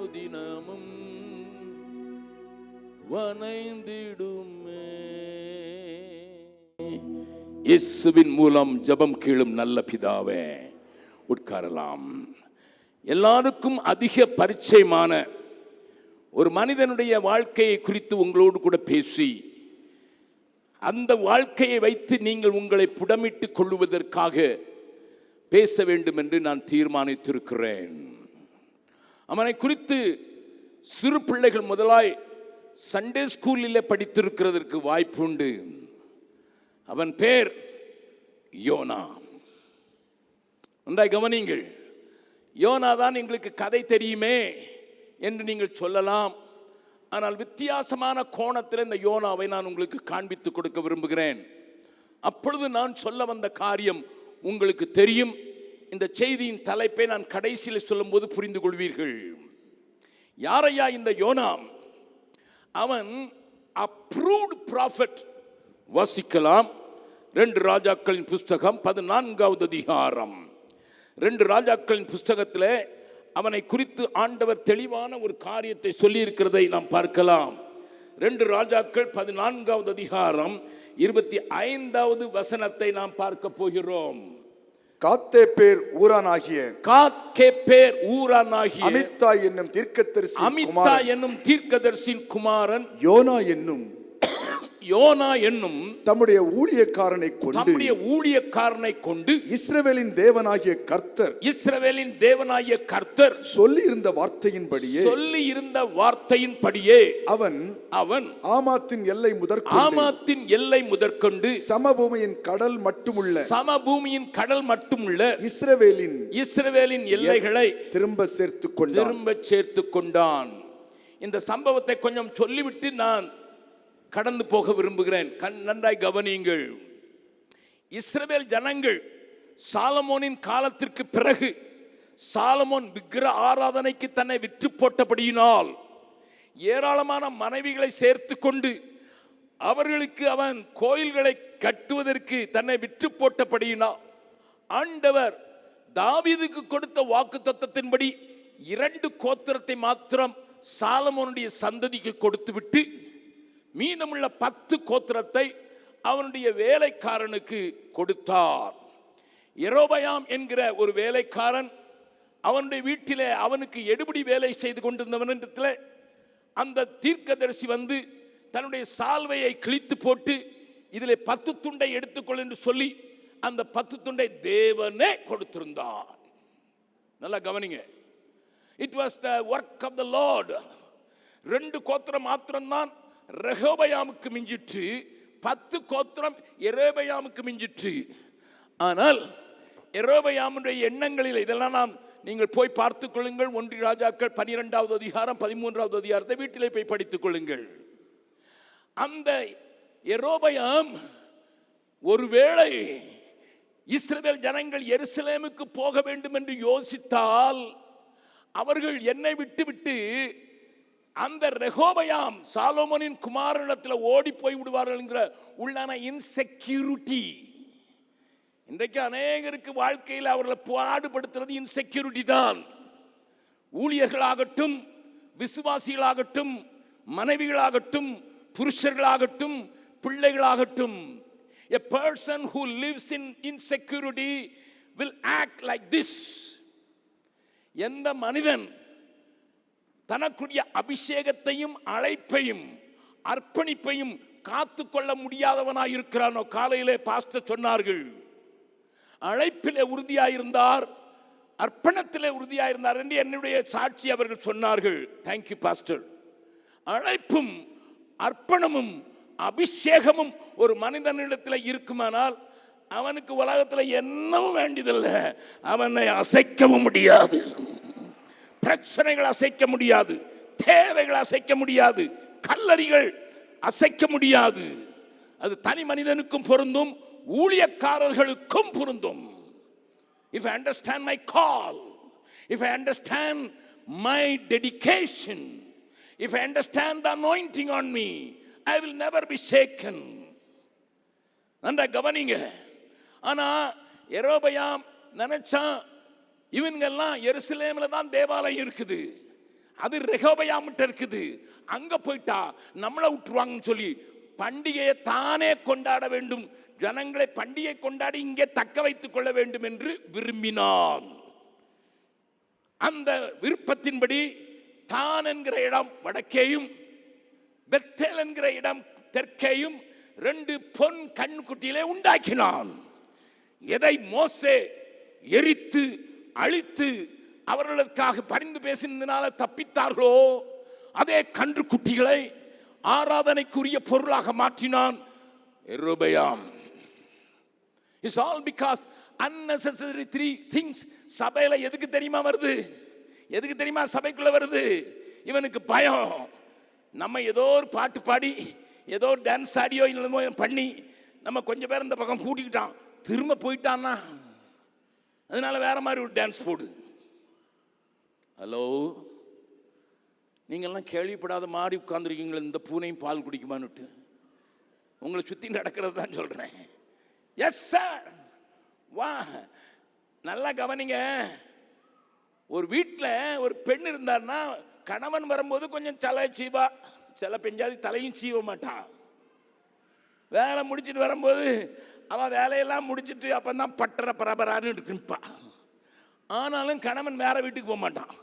அனுதினமும் வணைந்திடுமே. இயேசுவின் மூலம் ஜெபம் கேளும் நல்ல பிதாவே. உட்காரலாம். எல்லாருக்கும் அதிக பரிச்சயமான ஒரு மனிதனுடைய வாழ்க்கையை குறித்து உங்களோடு கூட பேசி அந்த வாழ்க்கையை வைத்து நீங்கள் உங்களை புடமிட்டுக் கொள்ளுவதற்காக பேச வேண்டும் என்று நான் தீர்மானித்திருக்கிறேன். அவனை குறித்து சிறு பிள்ளைகள் முதலாய் சண்டே ஸ்கூலில் படித்திருக்கிறதற்கு வாய்ப்பு உண்டு. அவன் பேர் யோனா. நன்றாய் கவனிங்கள். யோனா தான் எங்களுக்கு கதை தெரியுமே என்று நீங்கள் சொல்லலாம். ஆனால் வித்தியாசமான கோணத்தில் இந்த யோனாவை நான் உங்களுக்கு காண்பித்துக் கொடுக்க விரும்புகிறேன். அப்பொழுது நான் சொல்ல வந்த காரியம் உங்களுக்கு தெரியும். இந்த செய்தியின் தலைப்பை நான் கடைசியில் சொல்லும்போது புரிந்து கொள்வீர்கள். யாரையா இந்த யோனா? அவன் அப்ரூவ்ட் ப்ராஃபட். வாசிக்கலாம். 2 ராஜாக்களின் புஸ்தகம் 14வது அதிகாரம். 2 ராஜாக்களின் புஸ்தகத்தில் அவனை குறித்து ஆண்டவர் தெளிவான ஒரு காரியத்தை சொல்லி இருக்கிறதை நாம் பார்க்கலாம். 2 ராஜாக்கள் 14வது அதிகாரம் 25வது வசனத்தை நாம் பார்க்க போகிறோம். காத்தேப்பேர் ஊரானாகிய அமித்தா என்னும் தீர்க்கதரிசியின் குமாரன் யோனா என்னும் தம்முடைய ஊழியக்காரனை கொண்டு இஸ்ரவேலின் தேவனாகிய கர்த்தர் சொல்லி இருந்த வார்த்தையின்படியே அவன் ஆமாத்தின் எல்லை முதற்கொண்டு சமபூமியின் கடல் மட்டுமுள்ள இஸ்ரவேலின் எல்லைகளை திரும்ப சேர்த்து கொண்டான். இந்த சம்பவத்தை கொஞ்சம் சொல்லிவிட்டு நான் கடந்து போக விரும்புகிறேன். நன்றாய் கவனியுங்கள். இஸ்ரவேல் ஜனங்கள் சாலமோனின் காலத்திற்கு பிறகு சாலமோன் விக்கிரக ஆராதனைக்கு தன்னை விற்று போட்டபடியினால் ஏராளமான மனைவிகளை சேர்த்து கொண்டு அவர்களுக்கு அவன் கோயில்களை கட்டுவதற்கு தன்னை விற்று போட்டபடியினால் ஆண்டவர் தாவீதுக்கு கொடுத்த வாக்குத்தத்தத்தின்படி 2 கோத்திரத்தை மாத்திரம் சாலமோனுடைய சந்ததிக்கு கொடுத்துவிட்டு மீதமுள்ள 10 கோத்திரத்தை அவனுடைய வேலைக்காரனுக்கு கொடுத்தார். யெரொபெயாம் என்கிற ஒரு வேலைக்காரன் அவனுடைய வீட்டிலே அவனுக்கு எடுபிடி வேலை செய்து கொண்டிருந்தவனிடத்தில் அந்த தீர்க்கதரிசி வந்து தன்னுடைய சால்வையை கிழித்து போட்டு இதில் 10 துண்டை எடுத்துக்கொள் என்று சொல்லி அந்த 10 துண்டை தேவனே கொடுத்திருந்தார். நல்லா கவனிங்க. It was the work of the Lord. 2 கோத்திரம் மாத்திரம்தான் ரெகோபெயாமுக்கு மிஞ்சிற்று, 10 கோத்திரம் யெரொபெயாமுக்கு மிஞ்சிற்று. ஆனால் யெரொபெயாமுடைய எண்ணங்களில் இதெல்லாம் நீங்கள் போய் பார்த்துக் கொள்ளுங்கள். 1 ராஜாக்கள் 12வது அதிகாரம் 13வது அதிகாரத்தை வீட்டிலே போய் படித்துக் கொள்ளுங்கள். அந்த யெரொபெயாம் ஒருவேளை இஸ்ரவேல் ஜனங்கள் எருசலேமுக்கு போக வேண்டும் என்று யோசித்தால் அவர்கள் என்னை விட்டு அந்த ரெகோபெயாம் சாலோமோனின் குமாரனிடத்தில் ஓடி போய் விடுவார்கள் என்கிற உள்ளான இன்செக்யூரிட்டி. இன்றைக்கு அநேகருக்கு வாழ்க்கையில் அவர்களை பாடுபடுத்துறது இன்செக்யூரிட்டி தான். ஊழியர்களாகட்டும், விசுவாசிகளாகட்டும், மனைவிகளாகட்டும், புருஷர்களாகட்டும், பிள்ளைகளாகட்டும், a person who lives in insecurity will act like this. எந்த மனிதன் தனக்குரிய அபிஷேகத்தையும் அழைப்பையும் அர்ப்பணிப்பையும் காத்துக்கொள்ள முடியாதவனாய் இருக்கிறானோ, காலையிலே பாஸ்டர் சொன்னார்கள், அழைப்பிலே உறுதியாயிருந்தார், அர்ப்பணத்திலே உறுதியாயிருந்தார் என்று என்னுடைய சாட்சி அவர்கள் சொன்னார்கள். Thank you pastor. அழைப்பும் அர்ப்பணமும் அபிஷேகமும் ஒரு மனிதனிடத்தில் இருக்குமானால் அவனுக்கு உலகத்தில் என்னவும் வேண்டியதில்லை. அவனை அசைக்கவும் முடியாது. பிரச்சனைகள் அசைக்க முடியாது, தேவைகள் அசைக்க முடியாது, கல்லறிகள் அசைக்க முடியாது. அது தனி மனிதனுக்கும் பொருந்தும், ஊழியக்காரர்களுக்கும் பொருந்தும். If I understand my call, if I understand my dedication, if I understand the anointing on me, I will never be shaken. நன்றா கவனிங்க. ஆனா யெரொபெயாம் நினைச்சான், இவங்கெல்லாம் எருசலேமில் தான் தேவாலயம் இருக்குது, அது ரெகோபயாமிட்ட இருக்குது. அங்க போயிட்டா நம்மளை விட்டுருவாங்கன்னு சொல்லி பண்டிகையை தானே கொண்டாட வேண்டும், ஜனங்களை பண்டிகை கொண்டாடி இங்கே தக்க வைத்துக் கொள்ள வேண்டும் என்று விரும்பினான். அந்த விருப்பத்தின்படி தான் என்கிற இடம் வடக்கேயும் பெத்தேல் என்கிற இடம் தெற்கேயும் 2 பொன் கண்ணுக்குட்டியிலே உண்டாக்கினான். எதை மோசே எரித்து அழித்து அவர்களுக்காக பரிந்து பேசினதுனால தப்பித்தார்களோ அதே கன்று குட்டிகளை ஆராதனைக்குரிய பொருளாக மாற்றினான் யெரொபெயாம். It's all because unnecessary 3 things. சபையில எதுக்கு தெரியுமா வருது? எதுக்கு தெரியுமா சபைக்குள்ள வருது? இவனுக்கு பயம். நம்ம ஏதோ ஒரு பாட்டு பாடி ஏதோ ஒரு டான்ஸ் ஆடியோ இல்லமோ பண்ணி நம்ம கொஞ்சம் பேர் இந்த பக்கம் கூட்டிக்கிட்டான், திரும்ப போயிட்டான்னா அதனால வேற மாதிரி ஒரு டான்ஸ் போடு. ஹலோ, நீங்கள்லாம் கேள்விப்படாத மாதிரி உட்கார்ந்துருக்கீங்களே, இந்த பூனையும் பால் குடிக்குமான்னுட்டு. உங்களை சுற்றி நடக்கிறது தான் சொல்கிறேன். எஸ் சார், வா, நல்லா கவனிங்க. ஒரு வீட்டில் ஒரு பெண் இருந்தார்னா கணவன் வரும்போது கொஞ்சம் தலை சீவா, சில பெஞ்சாதி தலையும் சீவ மாட்டான். வேலை முடிச்சுட்டு வரும்போது அவன் வேலையெல்லாம் முடிச்சுட்டு அப்போ தான் பட்டற பரபரான்னு இருக்குப்பா. ஆனாலும் கணவன் வேற வீட்டுக்கு போக மாட்டான்.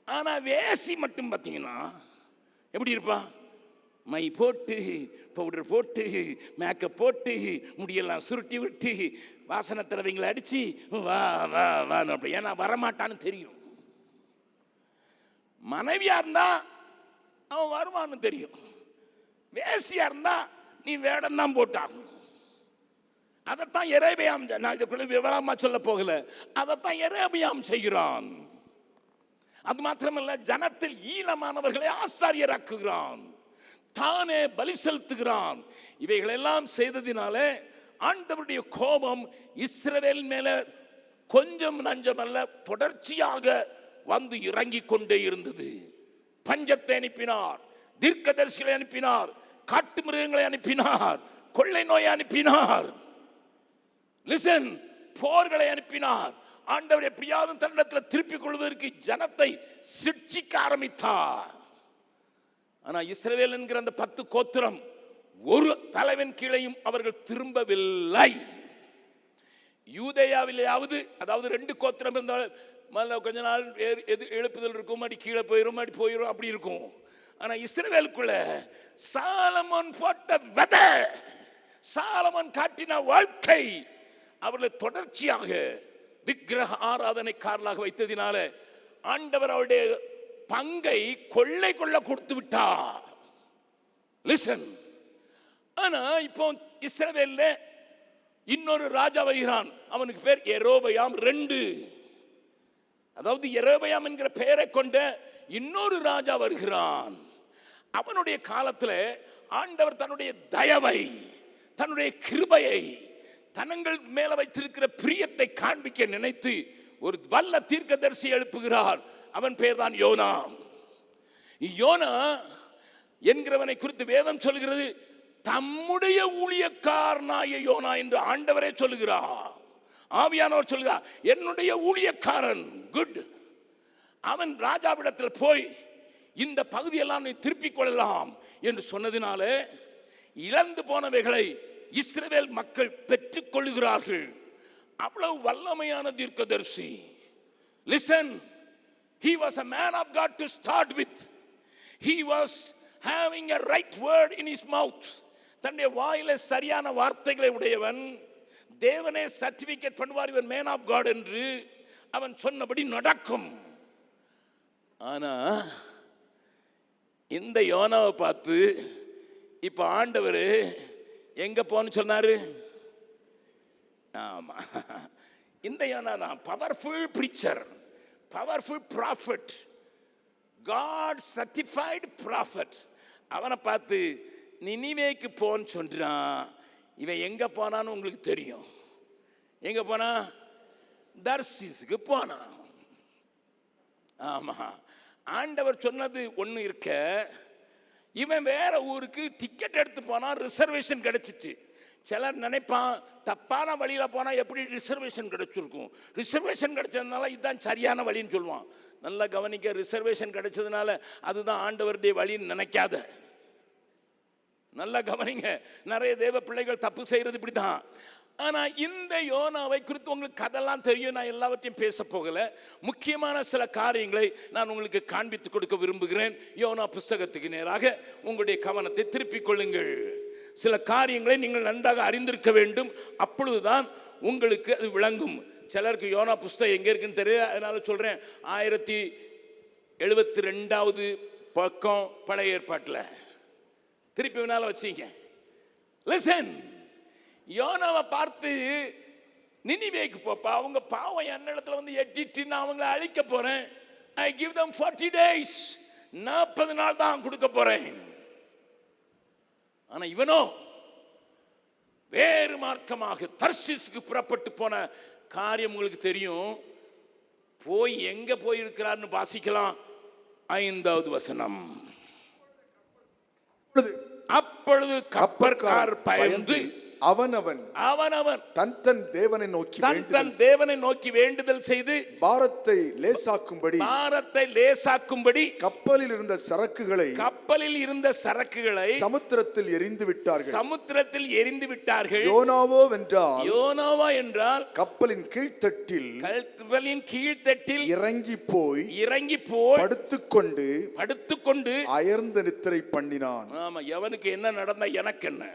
ஆனால் வேசி மட்டும் பார்த்தீங்கன்னா எப்படி இருப்பா? மை போட்டு, பவுடர் போட்டு, மேக்கப் போட்டு, முடியெல்லாம் சுருட்டி விட்டு, வாசனை திரவியங்களை அடித்து வா வா வான்னு அப்படி. ஏன்னா வரமாட்டான்னு தெரியும். மனைவியா இருந்தா அவன் வருவான்னு தெரியும். வேசியா இருந்தா நீ வேடம் தான் போட்டாகும். அதைத்தான் யெரொபெயாம், நான் இதுக்குள்ள விவரமா சொல்ல போகல, அதைத்தான் யெரொபெயாம் செய்கிறான். அது மாத்திரமல்ல, ஜனத்தில் ஈனமானவர்களை ஆசாரியராக்குகிறான், தானே பலி செலுத்துகிறான். இவைகளெல்லாம் செய்ததினாலே ஆண்டவருடைய கோபம் இஸ்ரவேல் மேல கொஞ்சம் நஞ்சம் அல்ல, தொடர்ச்சியாக வந்து இறங்கி கொண்டே இருந்தது. பஞ்சத்தை அனுப்பினார், தீர்க்கதரிசிகளை அனுப்பினார், காட்டு மிருகங்களை அனுப்பினார், கொள்ளை நோயை அனுப்பினார், லிசன், போர்களை அனுப்பினார். ஆண்டவர் எப்படியாவது தன்னிடத்தில் திருப்பிக் கொள்வதற்கு ஜனத்தை சிட்சிக்க ஆரம்பித்தார். ஆனா இஸ்ரவேல் என்கிற அந்த 10 கோத்திரம் ஒரு தலைவன் கீழையும் அவர்கள் திரும்பவில்லை. யூதேயாவிலேயாவது, அதாவது 2 கோத்திரம் இருந்தால் கொஞ்ச நாள் எழுப்புதல் இருக்கும், அடி கீழே போயிடும், அடி போயிடும், அப்படி இருக்கும். ஆனா இஸ்ரவேலுக்குள்ள சாலமோன் போட்ட விதை, சாலமோன் காட்டின வாழ்க்கை அவர்களை தொடர்ச்சியாக விக்கிரக ஆராதனைக்காரர்களாக வைத்ததினால ஆண்டவர் அவருடைய பங்கை கொள்ளை கொள்ள கொடுத்து விட்டார். லிசன். ஆனா இப்போ இஸ்ரவேல்ல இன்னொரு ராஜா வருகிறான். அவனுக்கு பேர் யெரொபெயாம் 2. அதாவது யெரொபெயாம் என்கிற பெயரை கொண்ட இன்னொரு ராஜா வருகிறான். அவனுடைய காலத்தில் ஆண்டவர் தன்னுடைய தயவை, தன்னுடைய கிருபையை, தனங்கள் மேல வைத்திருக்கிற பிரியத்தை காண்பிக்க நினைத்து ஒரு வல்ல தீர்க்கதரிசி எழுப்புகிறார். அவன் பேர் தான் யோனா. யோனா என்கிறவனை குறித்து வேதம் சொல்கிறது, தம்முடைய ஊழியக்காரனாய யோனா என்று ஆண்டவரே சொல்லுகிறார். ஆவியானவர் சொல்லுகிறார், என்னுடைய ஊழியக்காரன். குட். அவன் ராஜாவிடத்தில் போய் இந்த பகுதியெல்லாம் நீ திருப்பிக் கொள்ளலாம் என்று சொன்னதினால இழந்து போனவைகளை இஸ்ரவேல் மக்கள் பெற்றுக் கொள்கிறார்கள். அவ்வளவு வல்லமையான தீர்க்கதரிசி. Listen, he was a man of God to start with. He was having a right word in his mouth. தன்னுடைய வாயில சரியான வார்த்தைகளை உடையவன். தேவனே சர்டிபிகேட் பண்ணுவார், இவன் மேன் ஆஃப் காட் என்று. அவன் சொன்னபடி நடக்கும். ஆனா இந்த யோனாவை பார்த்து இப்ப ஆண்டவர் எங்க போன்னு சொன்னாரு? ஆமா, இந்த யோனா தான் powerful preacher, powerful prophet, God certified prophet. அவனை பார்த்து நினிவேக்கு போன்னு சொல்றான். இவன் எங்க போனான்னு உங்களுக்கு தெரியும். எங்க போனா? தர்சீஸுக்கு போனான். ஆமா, ஆண்டவர் சொன்னது ஒன்று இருக்க, இவன் வேற ஊருக்கு டிக்கெட் எடுத்து போனா, ரிசர்வேஷன் கிடைச்சிச்சு. சிலர் நினைப்பான் தப்பான வழியில போனா எப்படி ரிசர்வேஷன் கிடைச்சிருக்கும், ரிசர்வேஷன் கிடைச்சதுனால இதுதான் சரியான வழின்னு சொல்லுவான். நல்லா கவனிக்க, ரிசர்வேஷன் கிடைச்சதுனால அதுதான் ஆண்டவருடைய வழின்னு நினைக்காத. நல்லா கவனிங்க, நிறைய தேவ பிள்ளைகள் தப்பு செய்யறது இப்படிதான். ஆனா இந்த யோனாவை குறித்து உங்களுக்கு கதெல்லாம் தெரியும், நான் எல்லாவற்றையும் பேச போகல. முக்கியமான சில காரியங்களை நான் உங்களுக்கு காண்பித்து கொடுக்க விரும்புகிறேன். யோனா புஸ்தகத்துக்கு நேராக உங்களுடைய கவனத்தை திருப்பிக் கொள்ளுங்கள். சில காரியங்களை நீங்கள் நன்றாக அறிந்திருக்க வேண்டும், அப்பொழுதுதான் உங்களுக்கு அது விளங்கும். சிலருக்கு யோனா புஸ்தகம் எங்க இருக்குன்னு தெரியாது, அதனால சொல்றேன். 1072வது பக்கம் பழைய ஏற்பாட்டில் திருப்பி வேணாலும் வச்சீங்க. லிசன், யோனாவை பார்த்து நினிவேக்கு போப்பா, அவங்க பாவம் என்னிடத்துல வந்து எட்டிட்டு நான் அவங்களை அழிக்க போறேன். I give them 40 days, 40 நாள் தான் கொடுக்க போறேன். ஆனா இவனோ வேறு மார்க்கமாக தர்ஷீசுக்கு புறப்பட்டு போன காரியம் உங்களுக்கு தெரியும். போய் எங்க போயிருக்கிறார்னு வாசிக்கலாம். 5வது வசனம். அப்பொழுது கப்பற்கார் பயந்து அவனவன் தன் தேவனை நோக்கி வேண்டுதல் செய்து பாரத்தை லேசாக்கும்படி கப்பலில் இருந்த சரக்குகளை சமுத்திரத்தில் எரிந்து விட்டார்கள். யோனாவோ என்றால் கப்பலின் கீழ்த்தட்டில் இறங்கி போய் படுத்துக்கொண்டு அயர்ந்த நித்திரை பண்ணினான். ஆமா, எவனுக்கு என்ன நடந்தா எனக்கு என்ன?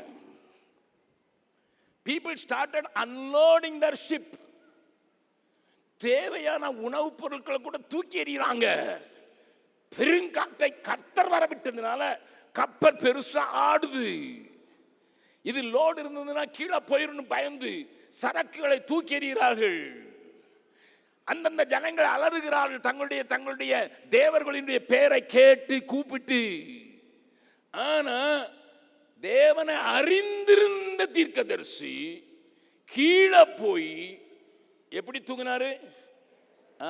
People started unloading their ship. தேவையான உணவுப் பொருட்களை கூட தூக்கி எறிகிறாங்க. பெருங்காற்றை கர்த்தர் வரவிட்டதுனால கப்பல் பெருசா ஆடுது. இது லோடு இருந்ததுன்னா கீழே போயிருந்து பயந்து சரக்குகளை தூக்கி எறிகிறார்கள். அந்தந்த ஜனங்கள் அலறுகிறார்கள், தங்களுடைய தேவர்களுடைய பெயரை கேட்டு கூப்பிட்டு. ஆனா தேவனை அறிந்திருந்த தீர்க்கதரிசி கீழே போய் எப்படி தூங்கினாரு?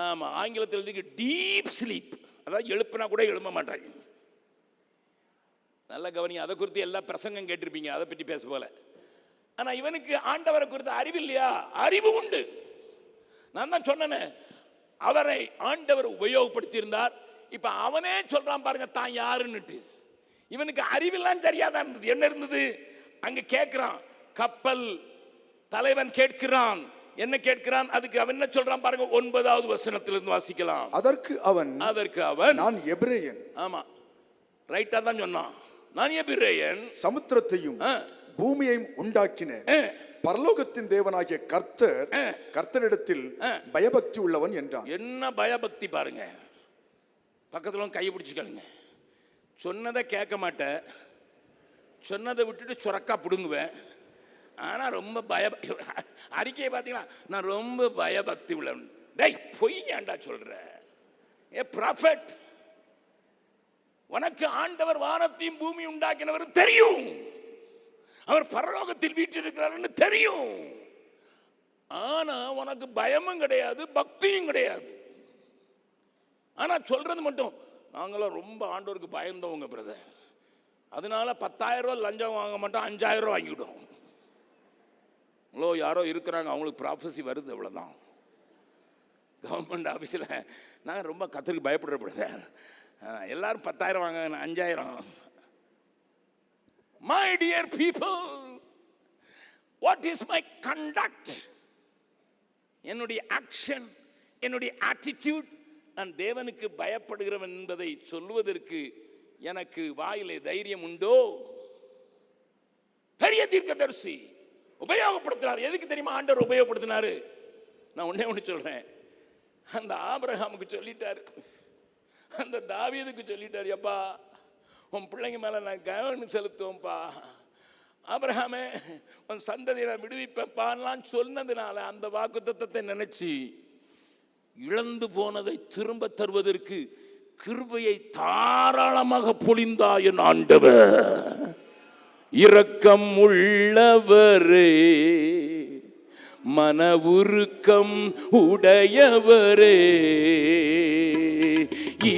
ஆமா, ஆங்கிலத்தில் டீப் ஸ்லீப். அதாவது எழுப்புனா கூட எழும்ப மாட்டாங்க. நல்ல கவனி, அதை குறித்து எல்லா பிரசங்கம் கேட்டிருப்பீங்க, அதை பற்றி பேச போல. ஆனா இவனுக்கு ஆண்டவரை குறித்து அறிவு இல்லையா? அறிவு உண்டு. நான் தான் சொன்னேன், அவரை ஆண்டவர் உபயோகப்படுத்தி இருந்தார். இப்ப அவனே சொல்றான் பாருங்க தான் யாருன்னுட்டு. இவனுக்கு அறிவெல்லாம் தெரியாதான் இருந்தது. என்ன இருந்தது? அங்க கேட்கிறான், கப்பல் தலைவன் கேட்கிறான். என்ன கேட்கிறான்? அதுக்கு அவன் என்ன சொல்றான் பாருங்க, 9வது வசனத்திலிருந்து வாசிக்கலாம். அதற்கு அவன் நான் எபிரேயன். ஆமா, ரைட்டா தான் சொன்னான். நான் எபிரேயன், சமுத்திரத்தையும் பூமியையும் உண்டாக்கின பரலோகத்தின் தேவனாகிய கர்த்தரிடத்தில் பயபக்தி உள்ளவன் என்றான். என்ன பயபக்தி பாருங்க. பக்கத்துல கை பிடிச்சுக்கலுங்க. சொன்னதை கேட்க மாட்டேன், சொன்னதை விட்டுட்டு சுரக்கா பிடுங்குவேன். ஆனால் ரொம்ப அறிக்கையை பார்த்தீங்களா, நான் ரொம்ப பயபக்தி உள்ளவன். டேய், பொய் ஏண்டா சொல்ற? ஏ ப்ராஃபட், உனக்கு ஆண்டவர் வானத்தையும் பூமி உண்டாக்கினவர் தெரியும், அவர் பரலோகத்தில் வீற்றிருக்கிறார்னு தெரியும். ஆனா உனக்கு பயமும் கிடையாது, பக்தியும் கிடையாது. ஆனா சொல்றது மட்டும், நாங்களாம் ரொம்ப ஆண்டவருக்கு பயந்தவங்க பிரதர், அதனால 10,000 ரூபா லஞ்சம் வாங்க மாட்டோம், 5,000 ரூபா வாங்கிவிடும். யாரோ இருக்கிறாங்க, அவங்களுக்கு ப்ராஃபஸி வருது, அவ்வளோதான். கவர்மெண்ட் ஆஃபீஸில் நான் ரொம்ப கத்தருக்கு பயப்படுற பிரதர், எல்லாரும் 10,000 வாங்க, 5,000. My dear people, what is my conduct? என்னுடைய ஆக்ஷன், என்னுடைய ஆட்டிடியூட், நான் தேவனுக்கு பயப்படுகிறவன் என்பதை சொல்லுவதற்கு எனக்கு வாயிலே தைரியம் உண்டோ? பெரிய தீர்க்கதரிசி உபயோகப்படுத்தினார். எதுக்கு தெரியுமா ஆண்டவர் உபயோகப்படுத்தினாரு? நான் ஒண்ணு சொல்றேன். அந்த ஆபிரகாமுக்கு சொல்லிட்டாரு, அந்த தாவீதுக்கு சொல்லிட்டாரு, அப்பா உன் பிள்ளைங்க மேல நான் கவனம் செலுத்துவோம்ப்பா, ஆபிரகாமே உன் சந்ததியை நான் விடுவிப்பேன்ப்பான்லாம் சொன்னதுனால அந்த வாக்குத்தத்தத்தை நினைச்சு இழந்து போனதை திரும்ப தருவதற்கு கிருபையை தாராளமாக பொழிந்தா என் ஆண்டவர். இரக்கம் உள்ளவரே, மன உருக்கம் உடையவரே,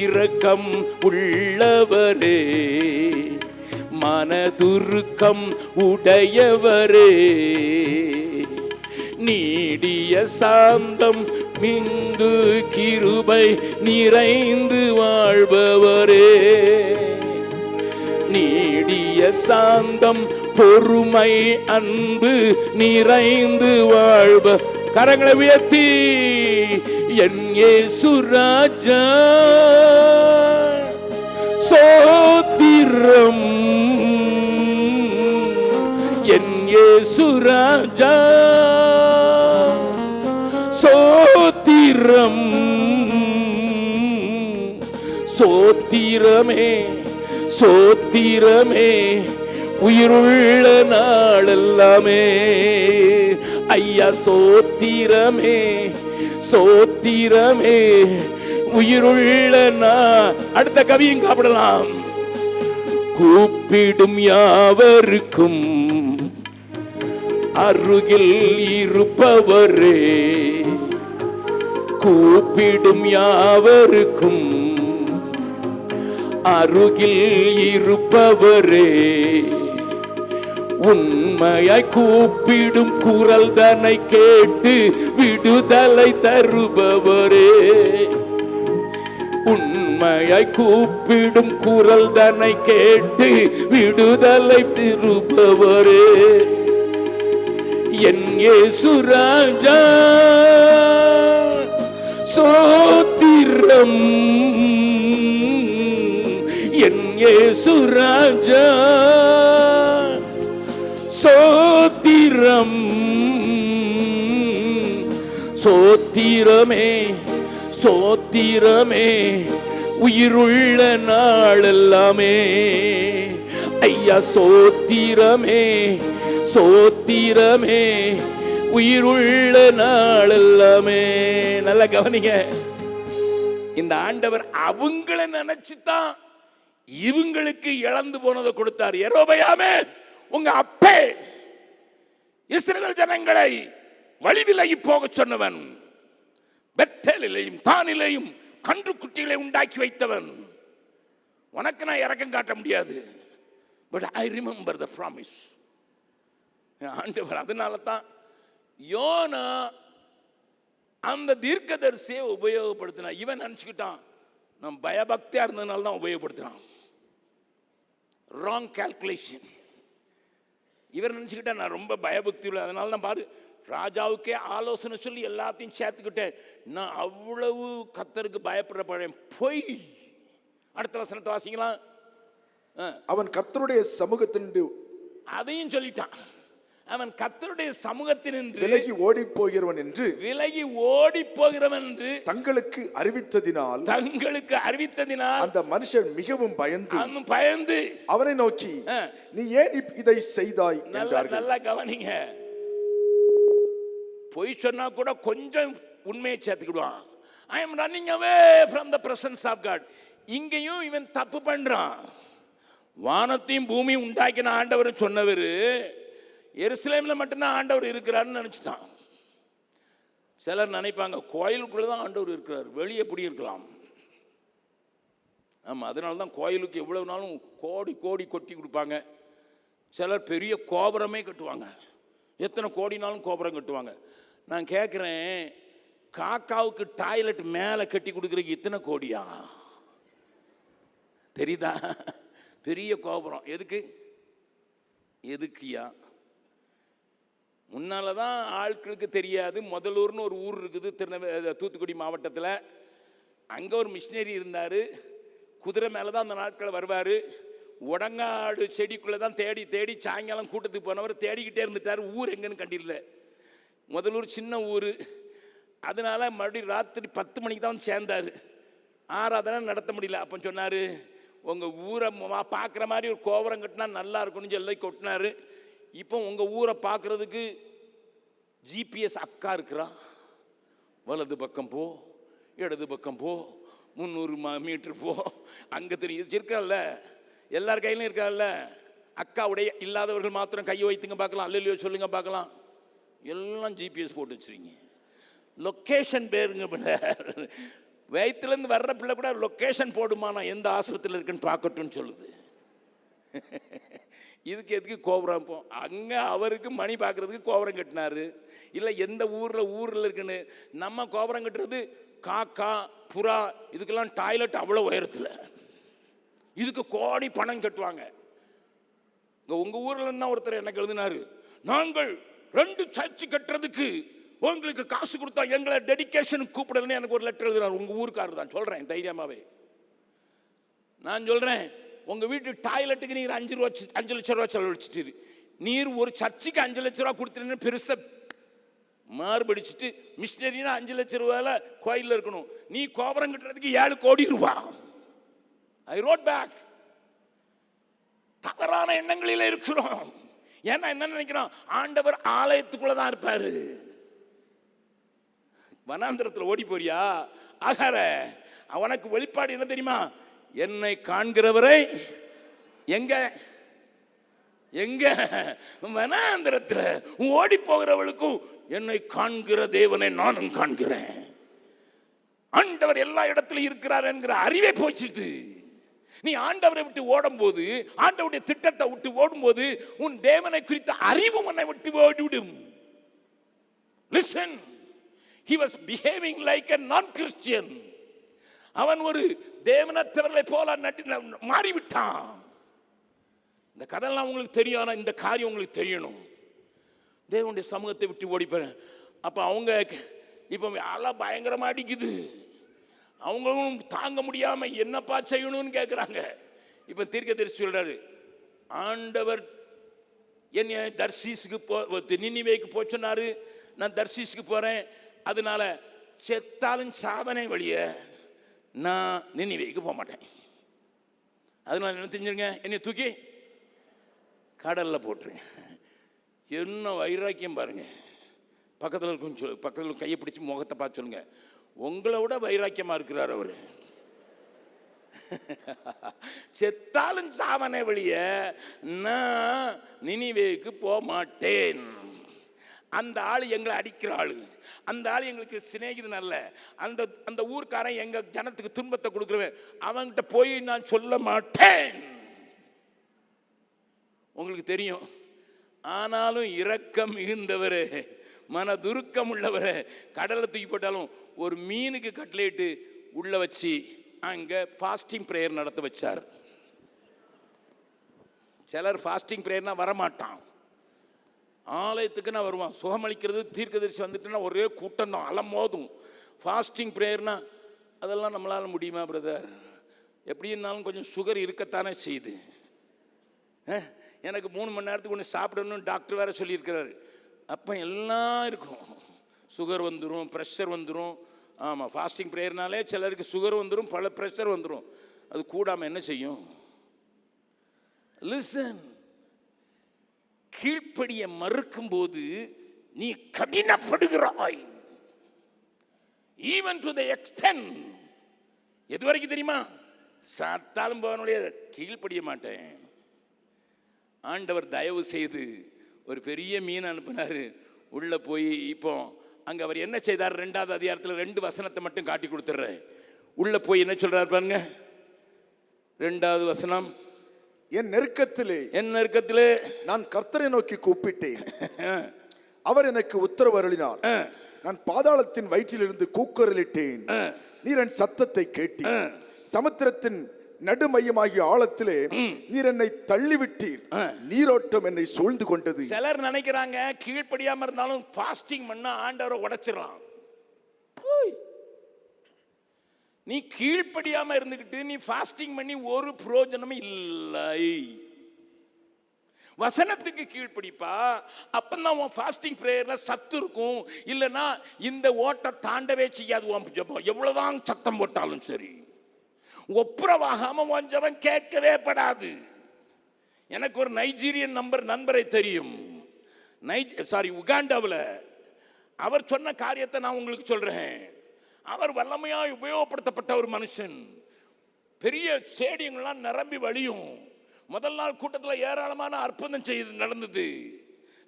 இரக்கம் உள்ளவரே, மனதுருக்கம் உடையவரே, நீடிய சாந்தம் மிந்து கிருபை நிறைந்து வாழ்பவரே, நீடிய சாந்தம் பொறுமை அன்பு நிறைந்து வாழ்ப. கரங்களை உயர்த்தி என் இயேசு ராஜா சோத்திரம், என் இயேசு ராஜா சோத்திரம், சோத்திரமே சோத்திரமே உயிருள்ள நாளெல்லாமே. ஐயா சோத்திரமே சோத்திரமே உயிருள்ள அடுத்த கவியும் காப்பிடலாம். கூப்பிடும் யாவருக்கும் அருகில் இருப்பவரே, கூப்பிடும் யாவருக்கும் அருகில் இருப்பவரே, உண்மையாய் கூப்பிடும் குரல் தன்னை கேட்டு விடுதலை தருபவரே, உண்மையாய் கூப்பிடும் குரல் தன்னை கேட்டு விடுதலை தருபவரே, என் இயேசு ராஜா சோத்திரம், என் இயேசு ராஜா சோத்திரம், சோத்திரமே சோத்திரமே உயிருள்ள நாளெல்லாமே. ஐயா சோத்திரமே சோத்திரமே உயிருள்ள நாளெல்லாமே. நல்லா கவனிங்க, இந்த ஆண்டவர் அவங்கள நினைச்சுதான் இவங்களுக்கு இழந்து போனதை கொடுத்தார். யெரொபெயாமே, உங்க அப்பே இஸ்ரவேல் ஜனங்களை வழிவிலகி போக சொன்னவன், பெத்தேலிலேயும் தானிலேயும் கன்று குட்டிகளை உண்டாக்கி வைத்தவன். உனக்கு நான் இரக்கம் காட்ட முடியாது, but I remember the promise. ஆண்டவர் அதனால தான் யோனா அந்த தீர்க்கதரிசியை உபயோகப்படுத்தினான். இவன் நினச்சிக்கிட்டான் நான் பயபக்தியாக இருந்ததுனால தான் உபயோகப்படுத்தினான். Wrong calculation. இவர் நினச்சிக்கிட்டா நான் ரொம்ப பயபக்தி உள்ள, அதனால தான் பாரு ராஜாவுக்கே ஆலோசனை சொல்லி எல்லாத்தையும் சேர்த்துக்கிட்டேன், நான் அவ்வளவு கர்த்தருக்கு பயப்படுற பழைய பொய். அடுத்த வசனத்தை வாசிக்கலாம். அவன் கர்த்தருடைய சமூகத்தினின்று, அதையும் சொல்லிட்டான், அவன் கர்த்தருடைய சமூகத்தினின்று விலகி ஓடி போகிறவன் என்று, விலகி ஓடி போகிறவன் என்று தங்களுக்கு அறிவித்ததினால் அந்த மனுஷன் மிகவும் பயந்து அவனை நோக்கி நீ ஏன் இதை செய்தாய் என்றார்கள். நல்லா கவனிங்க, பொய் சொன்னா கூட கொஞ்சம் உண்மையை சேர்த்துக்கிடுவான். I am running away from the presence of God. இங்கேயும் இவன் தப்பு பண்றான். வானத்தையும் பூமியும் உண்டாக்கின ஆண்டவர் சொன்னவர் எருசலேமில் மட்டும்தான் ஆண்டவர் இருக்கிறாருன்னு நினைச்சிட்டான். சிலர் நினைப்பாங்க கோயிலுக்குள்ள தான் ஆண்டவர் இருக்கிறார், வெளியே எப்படி இருக்கலாம். ஆமாம், அதனால தான் கோயிலுக்கு எவ்வளவு நாளும் கோடி கோடி கொட்டி கொடுப்பாங்க. சிலர் பெரிய கோபுரமே கட்டுவாங்க, எத்தனை கோடினாலும் கோபுரம் கட்டுவாங்க. நான் கேட்குறேன், காக்காவுக்கு டாய்லெட் மேலே கட்டி கொடுக்குறதுக்கு இத்தனை கோடியா? தெரியுதா? பெரிய கோபுரம் எதுக்குயா? முன்னால தான் ஆட்களுக்கு தெரியாது. முதலூர்னு ஒரு ஊர் இருக்குது தூத்துக்குடி மாவட்டத்தில். அங்கே ஒரு மிஷினரி இருந்தார். குதிரை மேலே தான் அந்த நாட்கள் வருவார். உடங்காடு செடிக்குள்ளே தான் தேடி தேடி சாயங்காலம் கூட்டத்துக்கு போனவர் தேடிக்கிட்டே இருந்துட்டார். ஊர் எங்கன்னு கண்டிடல. முதலூர் சின்ன ஊர், அதனால மறுபடியும் ராத்திரி 10 மணிக்கு தான் சேர்ந்தார். ஆராதனை நடத்த முடியல. அப்போ சொன்னார், உங்கள் ஊரை பார்க்குற மாதிரி ஒரு கோபுரம் கட்டினா நல்லா இருக்கும்னு சொல்லி கொட்டினார். இப்போ உங்கள் ஊரை பார்க்குறதுக்கு ஜிபிஎஸ் அக்கா இருக்கிறா. வலது பக்கம் போ, இடது பக்கம் போ, 300 மீட்டர் போ, அங்கே தெரியும் இருக்கால்ல, எல்லார் கையிலும் இருக்கால்ல. அக்கா உடைய இல்லாதவர்கள் மாத்திரம் கையை வைத்துங்க பார்க்கலாம், அல்லையோ சொல்லுங்க பார்க்கலாம். எல்லாம் ஜிபிஎஸ் போட்டு வச்சுருங்க. லொக்கேஷன் பேருங்க. வயிற்றுலேருந்து வர்ற பிள்ளை கூட லொக்கேஷன் போடுமா, நான் எந்த ஆஸ்பத்திரியில் இருக்குன்னு பார்க்கட்டும்னு சொல்லுது. இதுக்கு எதுக்கு கோபுரம்? போ அங்கே அவருக்கு மணி பார்க்குறதுக்கு கோபுரம் கட்டினாரு. இல்லை எந்த ஊரில் இருக்குன்னு நம்ம கோபுரம் கட்டுறது காக்கா புறா இதுக்கெல்லாம் டாய்லெட் அவ்வளோ உயரத்தில், இதுக்கு கோடி பணம் கட்டுவாங்க. இங்கே உங்கள் ஊரில் இருந்தால் ஒருத்தர் எனக்கு எழுதினாரு, நாங்கள் 2 சர்ச்சு கட்டுறதுக்கு உங்களுக்கு காசு கொடுத்தா எங்களை டெடிகேஷனுக்கு கூப்பிடலன்னு எனக்கு ஒரு லெட்டர் எழுதினார். உங்கள் ஊருக்காரர் தான் சொல்கிறேன் தைரியமாகவே. நான் சொல்கிறேன், உங்கள் வீட்டு டாய்லெட்டுக்கு நீர் 5 லட்ச ரூபா செலவழிச்சிட்டு நீர் ஒரு சர்ச்சுக்கு 5 லட்ச ரூபா கொடுத்துருன்னு பெருசாக மாறுபடிச்சுட்டு மிஷினரினா 5 லட்ச ரூபாயில் கோயிலில் இருக்கணும், நீ கோபுரம் கட்டுறதுக்கு 7 கோடி ரூபா. I wrote back. தவறான எண்ணங்களில் இருக்கிறோம். ஏன்னா என்ன நினைக்கிறோம், ஆண்டவர் ஆலயத்துக்குள்ள தான் இருப்பாரு. வனாந்திரத்தில் ஓடி போறியா? ஆகார அவனுக்கு வெளிப்பாடு என்ன தெரியுமா? என்னை காண்கிறவரை எங்க எங்க வனாந்திரத்தில் ஓடி போகிறவளுக்கும் என்னை காண்கிற தேவனை நானும் காண்கிறேன். ஆண்டவர் எல்லா இடத்திலும் இருக்கிறார் என்கிற அறிவே போச்சுது. நீ ஆண்டவரை விட்டு ஓடும் போது, ஆண்டவருடைய திட்டத்தை விட்டு ஓடும் போது, உன் தேவனை குறித்த அறிவு உன்னை விட்டு ஓடிவிடும். Listen, he was behaving like a non-Christian. அவன் ஒரு தேவனற்றவர்களை போல மாறிவிட்டான். இந்த கதையெல்லாம் உங்களுக்கு தெரியும். ஆனால் இந்த காரியம் உங்களுக்கு தெரியணும். தேவனுடைய சமூகத்தை விட்டு ஓடிப்பேன். அப்போ அவங்க இப்போ அலை பயங்கரமாக அடிக்குது. அவங்களும் தாங்க முடியாமல் என்னப்பா செய்யணும்னு கேட்குறாங்க. இப்போ தீர்க்கதரிசி சொல்கிறாரு, ஆண்டவர் என்னை தர்சீஸுக்கு நினிவேக்கு போக சொன்னார். நான் தர்சீஸுக்கு போகிறேன். அதனால செத்தாலும் சாவனே வழிய நான் நினிவேக்கு போக மாட்டேன். அதனால என்ன தெரிஞ்சுருங்க, என்னை தூக்கி கடலில் போட்டுருங்க. என்ன வைராக்கியம் பாருங்க. பக்கத்தில் இருக்கும் பக்கத்தில் கையை பிடிச்சி முகத்தை பார்த்து சொல்லுங்க, உங்களை விட வைராக்கியமாக இருக்கிறார் அவர். செத்தாலும் சாவனே வழிய நான் நினிவேக்கு போக மாட்டேன். அந்த ஆள் எங்களை அடிக்கிற ஆளு, அந்த ஆள் எங்களுக்கு சிநேகிதன் அல்ல, அந்த ஊர்க்காரன் எங்க ஜனத்துக்கு துன்பத்தை கொடுக்குறவன், அவன்கிட்ட போய் நான் சொல்ல மாட்டேன். உங்களுக்கு தெரியும். ஆனாலும் இரக்கம் மிகுந்தவர், மனதுருக்கம் உள்ளவர், கடலை தூக்கி போட்டாலும் ஒரு மீனுக்கு கட்லேட்டு உள்ள வச்சு அங்கே ஃபாஸ்டிங் ப்ரேயர் நடத்த வச்சார். சிலர் ஃபாஸ்டிங் ப்ரேயர்னா வரமாட்டான், ஆலயத்துக்கு நான் வருவான். சுகமளிக்கிறது தீர்க்கதரிசி வந்துட்டுன்னா ஒரே கூட்டம் தான், அலம் மோதும். ஃபாஸ்டிங் ப்ரேயர்னா அதெல்லாம் நம்மளால் முடியுமா பிரதர்? எப்படின்னாலும் கொஞ்சம் சுகர் இருக்கத்தானே செய்யுது. எனக்கு 3 மணி நேரத்துக்கு ஒன்று சாப்பிடணும்னு டாக்டர் வேறு சொல்லியிருக்கிறாரு. அப்போ எல்லாம் இருக்கும், சுகர் வந்துடும், ப்ரெஷர் வந்துடும். ஆமாம், ஃபாஸ்டிங் ப்ரேயர்னாலே சிலருக்கு சுகர் வந்துடும், பல ப்ரெஷர் வந்துடும். அது கூடாமல் என்ன செய்யும்? லிசன், கீழ்ப்படிய மறுக்கும் போது நீ கடினப்படுகிறாய். ஈவன் டு தி எக்ஸ்டென்ட், எது வரைக்கும் தெரியுமா? சாத்தாலும் போவனுடைய கீழ்ப்படிய மாட்டேன். ஆண்டவர் தயவு செய்து ஒரு பெரிய மீன் அனுப்பினார். உள்ளே போய் இப்போ அங்கே அவர் என்ன செய்தார்? 2வது அதிகாரத்தில் 2 வசனத்தை மட்டும் காட்டி கொடுத்துட்றேன். உள்ளே போய் என்ன சொல்றார் பாருங்க. 2வது வசனம், என் நெருக்கத்திலே நான் கர்த்தரை நோக்கி கூப்பிட்டேன், அவர் எனக்கு உத்தரவு அருளினார். நான் பாதாளத்தின் வயிற்றிலிருந்து கூக்குரலிட்டேன், நீர் என் சத்தத்தை கேட்டீர். சமுத்திரத்தின் நடுமையமாகிய ஆழத்திலே நீர் என்னை தள்ளிவிட்டீர், நீரோட்டம் என்னை சூழ்ந்து கொண்டது. சிலர் நினைக்கிறாங்க கீழ்ப்படியாம இருந்தாலும் ஃபாஸ்டிங் பண்ணா ஆண்டவரை உடைச்சிடலாம். நீ கீழ்ப்படியாம இருந்துகிட்டு நீ ஃபாஸ்டிங் பண்ணி ஒரு பிரயோஜனமும் இல்லை. வசனத்துக்கு கீழ்ப்படிப்பா, அப்பதான் உன் ஃபாஸ்டிங் பிரேயர்ல சத்து இருக்கும். இல்லைன்னா இந்த ஓட்டை தாண்டவே செய்யாது உன் ஜெபம். எவ்வளவுதான் சத்தம் போட்டாலும் சரி, ஒப்புரவாகாம உன் ஜெபம் கேட்கவே படாது. எனக்கு ஒரு நைஜீரியன் நண்பரை தெரியும், உகாண்டாவில். அவர் சொன்ன காரியத்தை நான் உங்களுக்கு சொல்றேன். அவர் வல்லமையாக உபயோகப்படுத்தப்பட்ட ஒரு மனுஷன். பெரிய ஸ்டேடியங்கள்லாம் நிரம்பி வழியும். முதல் நாள் கூட்டத்தில் ஏராளமான அற்புதம் செய்து நடந்தது.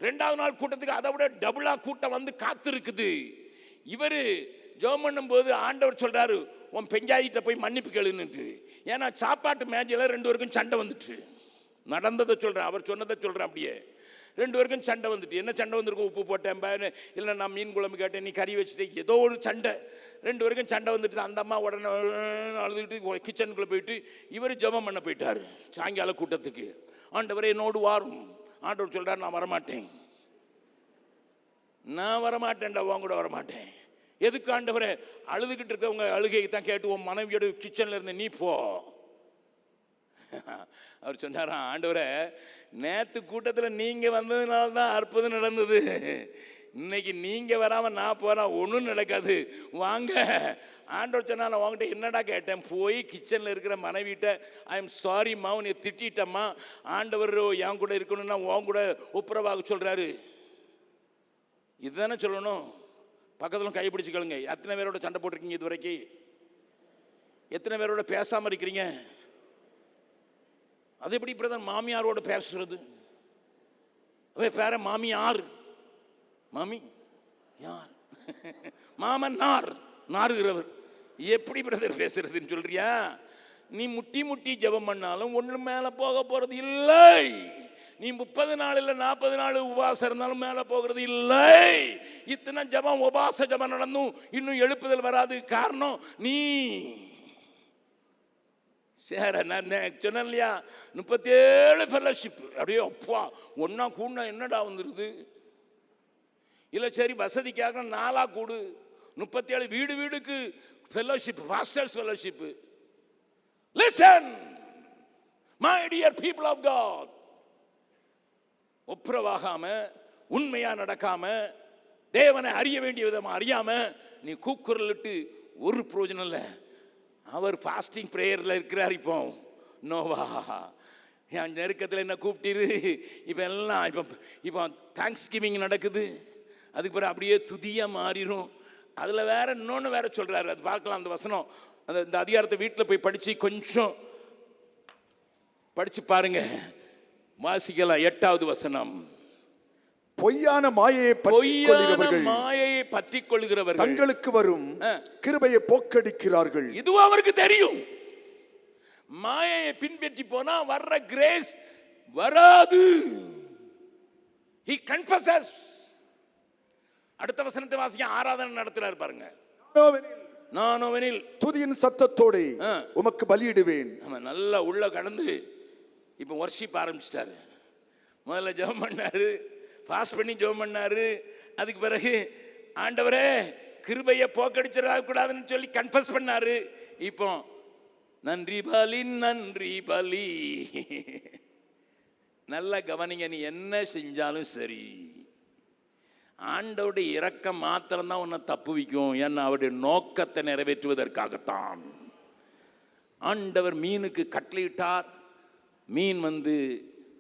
2வது நாள் கூட்டத்துக்கு அதை விட டபுளா கூட்டம் வந்து காத்திருக்குது. இவர் ஜெபம் பண்ணும் போது ஆண்டவர் சொல்றாரு, உன் பெஞ்சாயிட்ட போய் மன்னிப்பு கேளுன்னு. ஏன்னா சாப்பாட்டு மேஜையில் 2 பேருக்கும் சண்டை வந்துட்டு. நடந்ததை சொல்கிறேன், அவர் சொன்னதை சொல்கிறேன். அப்படியே 2 பேருக்கும் சண்டை வந்துட்டு. என்ன சண்டை வந்திருக்கும்? உப்பு போட்டேன் இல்லை நான் மீன் குழம்பு கேட்டேன், நீ கறி வச்சுட்டு, ஏதோ ஒரு சண்டை. 2 பேருக்கும் சண்டை வந்துட்டு. அந்த அம்மா உடனே அழுதுகிட்டு கிச்சனுக்குள்ளே போயிட்டு இவர் ஜெபம் பண்ண போயிட்டார் சாயங்கால கூட்டத்துக்கு. ஆண்டவரே என்னோடு வாரும். ஆண்டவர் சொல்கிறார், நான் வரமாட்டேன், நான் வரமாட்டேன்டா, உன் கூட வரமாட்டேன். எதுக்கு ஆண்டவரே? அழுதுகிட்டு இருக்கவங்க அழுகைக்கு தான் கேட்டு உன் மனைவியோட கிச்சனில் இருந்து நீ போ. அவர் சொன்னாராம், ஆண்டவரே நேற்று கூட்டத்தில் நீங்கள் வந்ததுனால தான் அற்புதம் நடந்தது, இன்னைக்கு நீங்கள் வராமல் நான் போனால் ஒன்றும் நடக்காது, வாங்க. ஆண்டவர் சொன்னா, நான் உங்ககிட்ட என்னடா கேட்டேன்? போய் கிச்சனில் இருக்கிற மனைவிட்ட ஐ எம் சாரிம்மா, உன்னை திட்டம்மா, ஆண்டவர் என் கூட இருக்கணும்னா உன் கூட ஒப்புரவாக சொல்கிறாரு. இதுதானே சொல்லணும். பக்கத்தில் கை பிடிச்சிக்கலுங்க. எத்தனை பேரோட சண்டை போட்டிருக்கீங்க இது வரைக்கும்? எத்தனை பேரோட பேசாமல் இருக்கிறீங்க? அது எப்படி பிரதர் மாமியாரோட பேசுறது? அதே பேர மாமியார், மாமி யார், மாமன் நார், நாறுகிறவர். எப்படி பிரதர் பேசுறதுன்னு சொல்றியா? நீ முட்டி முட்டி ஜெபம் பண்ணாலும் ஒன்று மேலே போக போறது இல்லை. நீ 30 நாள் இல்லை 40 நாள் உபவாசம் இருந்தாலும் மேலே போகிறது இல்லை. இத்தனை ஜபம் உபவாச ஜபம் நடந்தும் இன்னும் எழுப்புதல் வராது. காரணம் நீ சரி. நான் சொன்னேன் இல்லையா, 37 ஃபெல்லோஷிப். அப்படியே அப்பா ஒன்றா கூடனா என்னடா வந்துடுது? இல்லை சரி வசதிக்காக 4 கூடு. 37 வீடு வீடுக்கு fellowship, fosters fellowship. Listen my dear people of God. ஒப்புரவாகாம உண்மையா நடக்காம தேவனை அறிய வேண்டிய விதமா அறியாம நீ கூக்குரலிட்டு ஒரு பிரயோஜனம் இல்லை. அவர் ஃபாஸ்டிங் ப்ரேயரில் இருக்கிறார். இப்போ நோவா என் நெருக்கத்தில் என்ன கூப்பிட்டிரு. இப்போ எல்லாம் இப்போ தேங்க்ஸ் கிவிங் நடக்குது. அதுக்கு பிறகு அப்படியே துதியாக மாறிடும். அதில் வேற இன்னொன்று வேற சொல்கிறாரு, அது பார்க்கலாம். அந்த வசனம், அந்த அதிகாரத்தை வீட்டில் போய் படித்து கொஞ்சம் படித்து பாருங்க, வாசிக்கலாம். 8வது வசனம். பொய்யான மாயையை பற்றிக் கொள்கிறவர்கள் தங்களுக்கு வரும் கிருபையை போக்கடிக்கிறார்கள். இதுவும் அவருக்கு தெரியும். மாயையை பின்பற்றி போனா வர்ற கிரேஸ் வராது. He confesses. அடுத்த வசனத்தை வாசிக்க ஆராதனை நடத்துறாரு பாருங்க. நானோவெனில் துதியின் சத்தத்தோடு உமக்கு பலியிடுவேன். நல்லா உள்ள கடந்து இப்போ வர்ஷிப் ஆரம்பிச்சிட்டாரு. முதல்ல ஜெபம் பண்ணாரு, ஃபாஸ்ட் பண்ணி ஜெபம் பண்ணாரு. அதுக்கு பிறகு ஆண்டவரே கிருபையை போக்கடிச்சிடக்கூடாதுன்னு சொல்லி கன்ஃபஸ் பண்ணாரு. இப்போ நன்றி பலி, நன்றி பலி. நல்லா கவனிங்க, நீ என்ன செஞ்சாலும் சரி, ஆண்டவருடைய இரக்கம் மாத்திரம்தான் உன்னை தப்பு வைக்கும். ஏன்னா அவருடைய நோக்கத்தை நிறைவேற்றுவதற்காகத்தான். ஆண்டவர் மீனுக்கு கட்டளையிட்டார். மீன்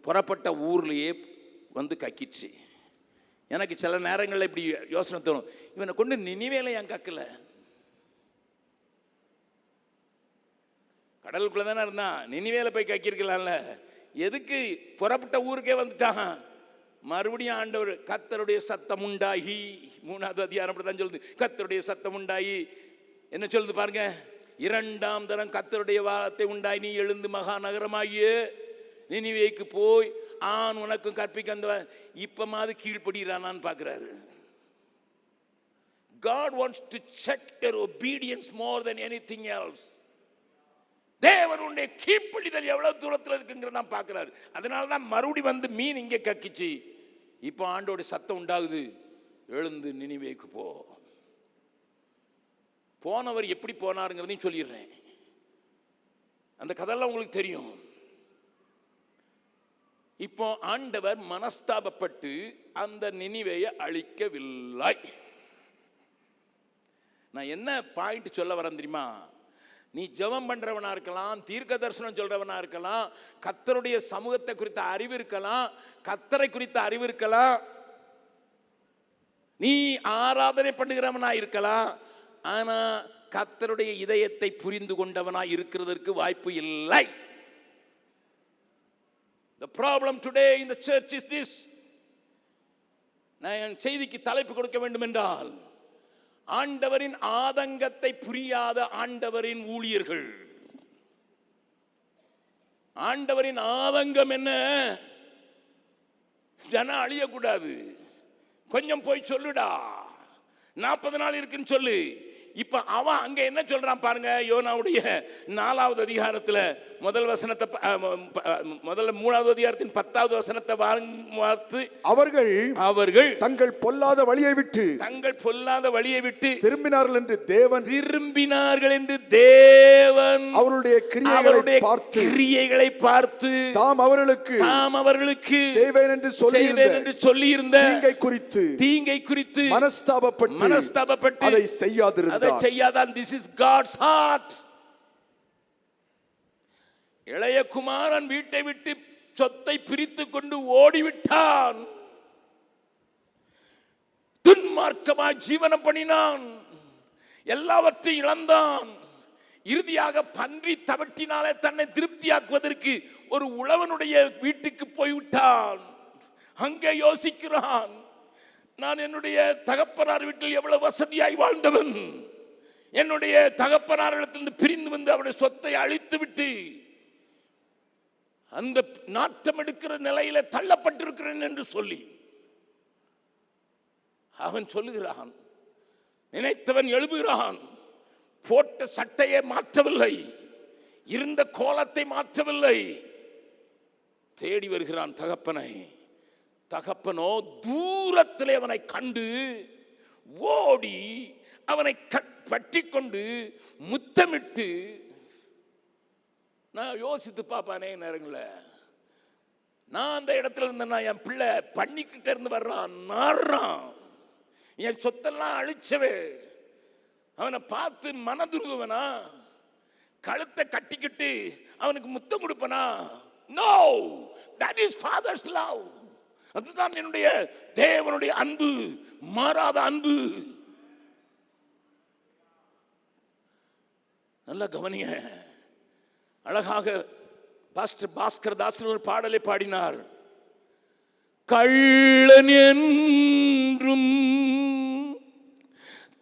புறப்பட்ட ஊர்லேயே கக்கிச்சு. எனக்கு சில நேரங்களில் இப்படி யோசனை தோணும், இவனை கொண்டு நினிவேல ஏன் கக்கல? கடலுக்குள்ள தானே இருந்தான், நினிவேல போய் கக்கிருக்கலாம்ல. எதுக்கு புறப்பட்ட ஊருக்கே வந்துட்டான்? மறுபடியும் ஆண்டவர் கர்த்தருடைய சத்தம் உண்டாகி, 3வது அதிகாரம் தான் சொல்லுது, கர்த்தருடைய சத்தம் உண்டாகி என்ன சொல்லுது பாருங்க. 2ஆம் தரம் கர்த்தருடைய வார்த்தை உண்டாய், நீ எழுந்து மகா நகரமாகிய நினிவேக்கு போய் ஆண் உனக்கும் கற்பிக்க அந்த. இப்ப மாதிரி கீழ்ப்படுகிறானான்னு பார்க்கிறாரு. God wants to check your obedience more than anything else. தேவனுடைய கீழ்ப்படிதல் எவ்வளவு தூரத்தில் இருக்குங்கிறத நான் பார்க்கிறாரு. அதனால தான் மறுபடி மீன் இங்கே கக்கிச்சு. இப்போ ஆண்டோட சத்தம் உண்டாகுது, எழுந்து நினிவேக்கு போ. போனவர் எப்படி போனாருங்கிறதையும் சொல்லிடுறேன். அந்த கதையெல்லாம் உங்களுக்கு தெரியும். இப்போ ஆண்டவர் மனஸ்தாபப்பட்டு அந்த நினிவேயை அழிக்கவில்லை. நான் என்ன பாயிண்ட் சொல்ல வரேன் தெரியுமா? நீ ஜெபம் பண்றவனா இருக்கலாம், தீர்க்க தரிசனம் சொல்றவனா இருக்கலாம், கர்த்தருடைய சமூகத்தை குறித்த அறிவு இருக்கலாம், கர்த்தரை குறித்த அறிவு இருக்கலாம், நீ ஆராதனை பண்ணுகிறவனா இருக்கலாம். ஆனா கர்த்தருடைய இதயத்தை புரிந்து கொண்டவனா இருக்கிறதற்கு வாய்ப்பு இல்லை. The problem today in the church is this. நான் செய்திக்கு தலைப்பு கொடுக்க வேண்டும் என்றால், ஆண்டவரின் ஆதங்கத்தை புரியாத ஆண்டவரின் ஊழியர்கள். ஆண்டவரின் ஆதங்கம் என்ன? ஜனம் அழியக்கூடாது. கொஞ்சம் போய் சொல்லுடா, 40 நாள் இருக்குன்னு சொல்லு. இப்ப அவன் அங்க என்ன சொல்றான் பாருங்க. யோனாவுடைய 4வது அதிகாரத்துல முதல் வசனத்தை, முதல்ல 3வது அதிகாரத்தின் 10வது வசனத்தை பார்த்து, அவர்கள் தங்கள் பொல்லாத வழியை விட்டு திரும்பினார்கள் என்று தேவன் அவருடைய கிரியைகளை பார்த்து தாம் அவர்களுக்கு செய்வேன் என்று சொல்லியிருந்த தீங்கை குறித்து மனஸ்தாபப்பட்டு அதை செய்யாதிருந்தார். This is God's heart. இளைய குமாரன் வீட்டை விட்டு சொத்தை பிரித்துக் கொண்டு ஓடிவிட்டான். துன்மார்க்கமாய் ஜீவனம் பண்ணினான். எல்லாவற்றையும் இழந்தான். இறுதியாக பன்றி தவட்டினாலே தன்னை திருப்தியாக்குவதற்கு ஒரு உழவனுடைய வீட்டுக்கு போய்விட்டான். அங்கே யோசிக்கிறான், நான் என்னுடைய தகப்பனார் வீட்டில் எவ்வளவு வசதியாய் வாழ்ந்தவன். என்னுடைய தகப்பனாரிடத்திலிருந்து பிரிந்து வந்து அவருடைய சொத்தை அழித்து விட்டு அந்த நாட்டம் எடுக்கிற நிலையில தள்ளப்பட்டிருக்கிறேன் என்று சொல்லி அவன் சொல்லுகிறான். நினைத்தவன் எழுப்புகிறான். போட்ட சட்டையை மாற்றவில்லை, இருந்த கோலத்தை மாற்றவில்லை. தேடி வருகிறான் தகப்பனை. தகப்பனோ தூரத்திலே அவனை கண்டு ஓடி அவனை பற்றி கொண்டு முத்தமிட்டு, நான் யோசித்து பார்ப்பானே நேரங்களில், நான் அந்த இடத்துல இருந்தேன்னா என் பிள்ளை பண்ணிக்கிட்டே இருந்து வர்றான், நாடுறான், என் சொத்தெல்லாம் அழிச்சவே, அவனை பார்த்து மனதுருகுவனா? கழுத்தை கட்டிக்கிட்டு அவனுக்கு முத்தம் கொடுப்பனா? No, that is father's love. அதுதான் என்னுடைய தேவனுடைய அன்பு, மாறாத அன்பு. நல்லா கவனிங்க. அழகாக பாஸ்டர் பாஸ்கர் தாசன் ஒரு பாடலை பாடினார். கள்ளன் என்றும்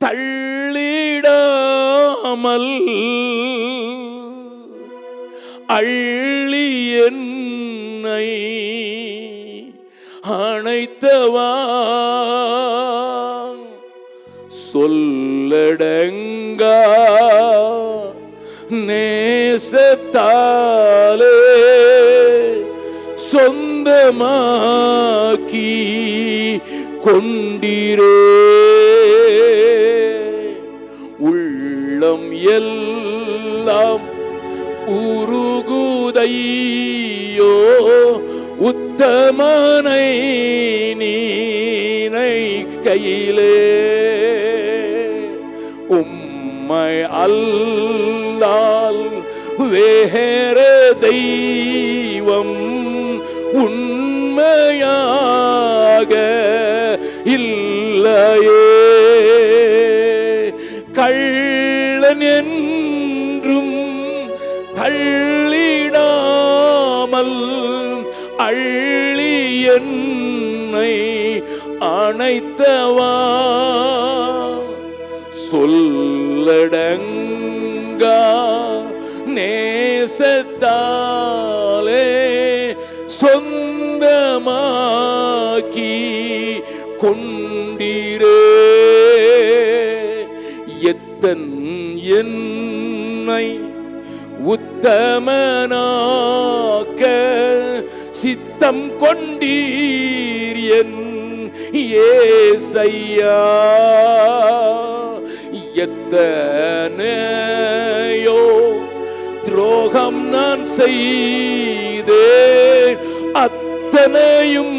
தள்ளிடாமல் அள்ளி என்னை அணைத்தவா சொல்லடங்கா நேசத்தாலே சொந்தமாக்கி கொண்டிரே. உள்ளம் எல்லாம் உருகுதையோ உத்தமனை நீனைக்கையிலே. உம்மை அல்லால் வேற தெய்வம் உண்மையாக இல்லையே. கள்ளன் என்றும் தள்ளிடாமல் அள்ளி என்னை அணைத்தவா சொல்லடங்கா நேசத்தாலே சொந்தமாக்கி கொண்டிரே. எத்தன் என்னை உத்தமனாக்க சித்தம் கொண்டீர் என் ஏசையா. எத்தனையோ துரோகம் நான் செய்தேன், அத்தனையும்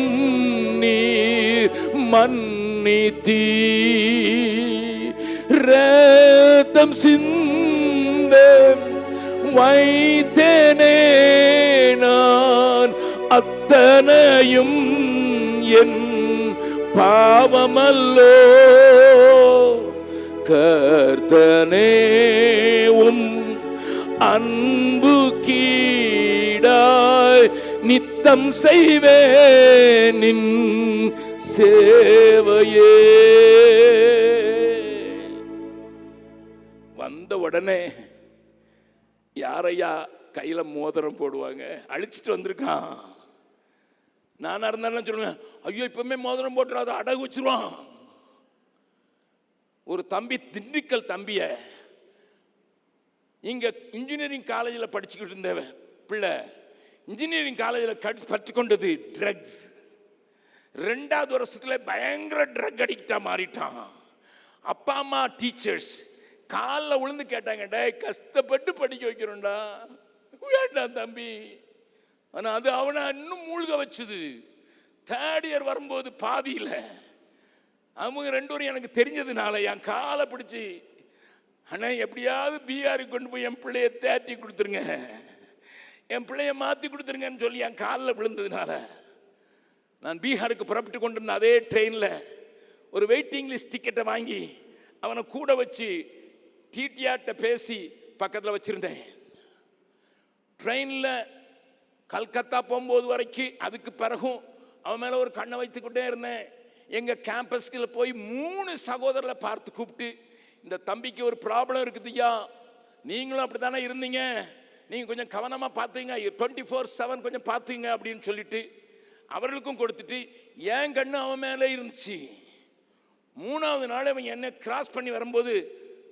நீர் மன்னித்தீர். ரத்தம் சிந்த வைத்தேனே நான், அத்தனையும் என் பாவமல்லோ. கர்த்தனேவும் அன்பு கீடாய் நித்தம் செய்வேனின் சேவையே. வந்த உடனே யாரையா கையில மோதிரம் போடுவாங்க. அழிச்சிட்டு வந்திருக்கான். நானா இருந்தாலும் சொல்லுவேன், ஐயோ இப்பவுமே மோதிரம் போட்டுறாத, அடகு வச்சிருவான். ஒரு தம்பி, திண்டுக்கல் தம்பிய, இங்க இன்ஜினியரிங் காலேஜில் படிச்சுக்கிட்டு இருந்த பிள்ளை இன்ஜினியரிங் காலேஜில் கற்றுக்கொண்டது ட்ரக்ஸ். 2வது வருஷத்துல பயங்கர ட்ரக் அடிக்டா மாறிட்டான். அப்பா அம்மா டீச்சர்ஸ் காலில் விழுந்து கேட்டாங்க, டே கஷ்டப்பட்டு படிக்க வைக்கிறோம்டா, வேண்டாம் தம்பி. ஆனால் அது அவனை இன்னும் மூழ்க வச்சுது. 3rd இயர் வரும்போது பாதியில் அவங்க 2 பேரும் எனக்கு தெரிஞ்சதுனால என் காலை பிடிச்சி, அண்ணா எப்படியாவது பிஆருக்கு கொண்டு போய் என் பிள்ளைய தேட்டி கொடுத்துருங்க, என் பிள்ளைய மாற்றி கொடுத்துருங்கன்னு சொல்லி என் காலில் விழுந்ததுனால நான் பீகாருக்கு புறப்பட்டு கொண்டிருந்த அதே ட்ரெயினில் ஒரு வெயிட்டிங் லிஸ்ட் டிக்கெட்டை வாங்கி அவனை கூட வச்சு டிடிஆர்ட்ட பேசி பக்கத்தில் வச்சுருந்தேன். ட்ரெயினில் கல்கத்தா போகும்போது வரைக்கும், அதுக்கு பிறகும் அவன் மேலே ஒரு கண்ணை வைத்துக்கிட்டே இருந்தேன். எங்கள் கேம்பஸ்கில் போய் 3 சகோதரரை பார்த்து கூப்பிட்டு, இந்த தம்பிக்கு ஒரு ப்ராப்ளம் இருக்குது ஐயா, நீங்களும் அப்படி தானே இருந்தீங்க, நீங்கள் கொஞ்சம் கவனமாக பார்த்துங்க, 24/7 கொஞ்சம் பார்த்துங்க அப்படின்னு சொல்லிட்டு அவர்களுக்கும் கொடுத்துட்டு என் கண்ணு அவன் மேலே இருந்துச்சு. 3வது நாள் அவன் என்னை கிராஸ் பண்ணி வரும்போது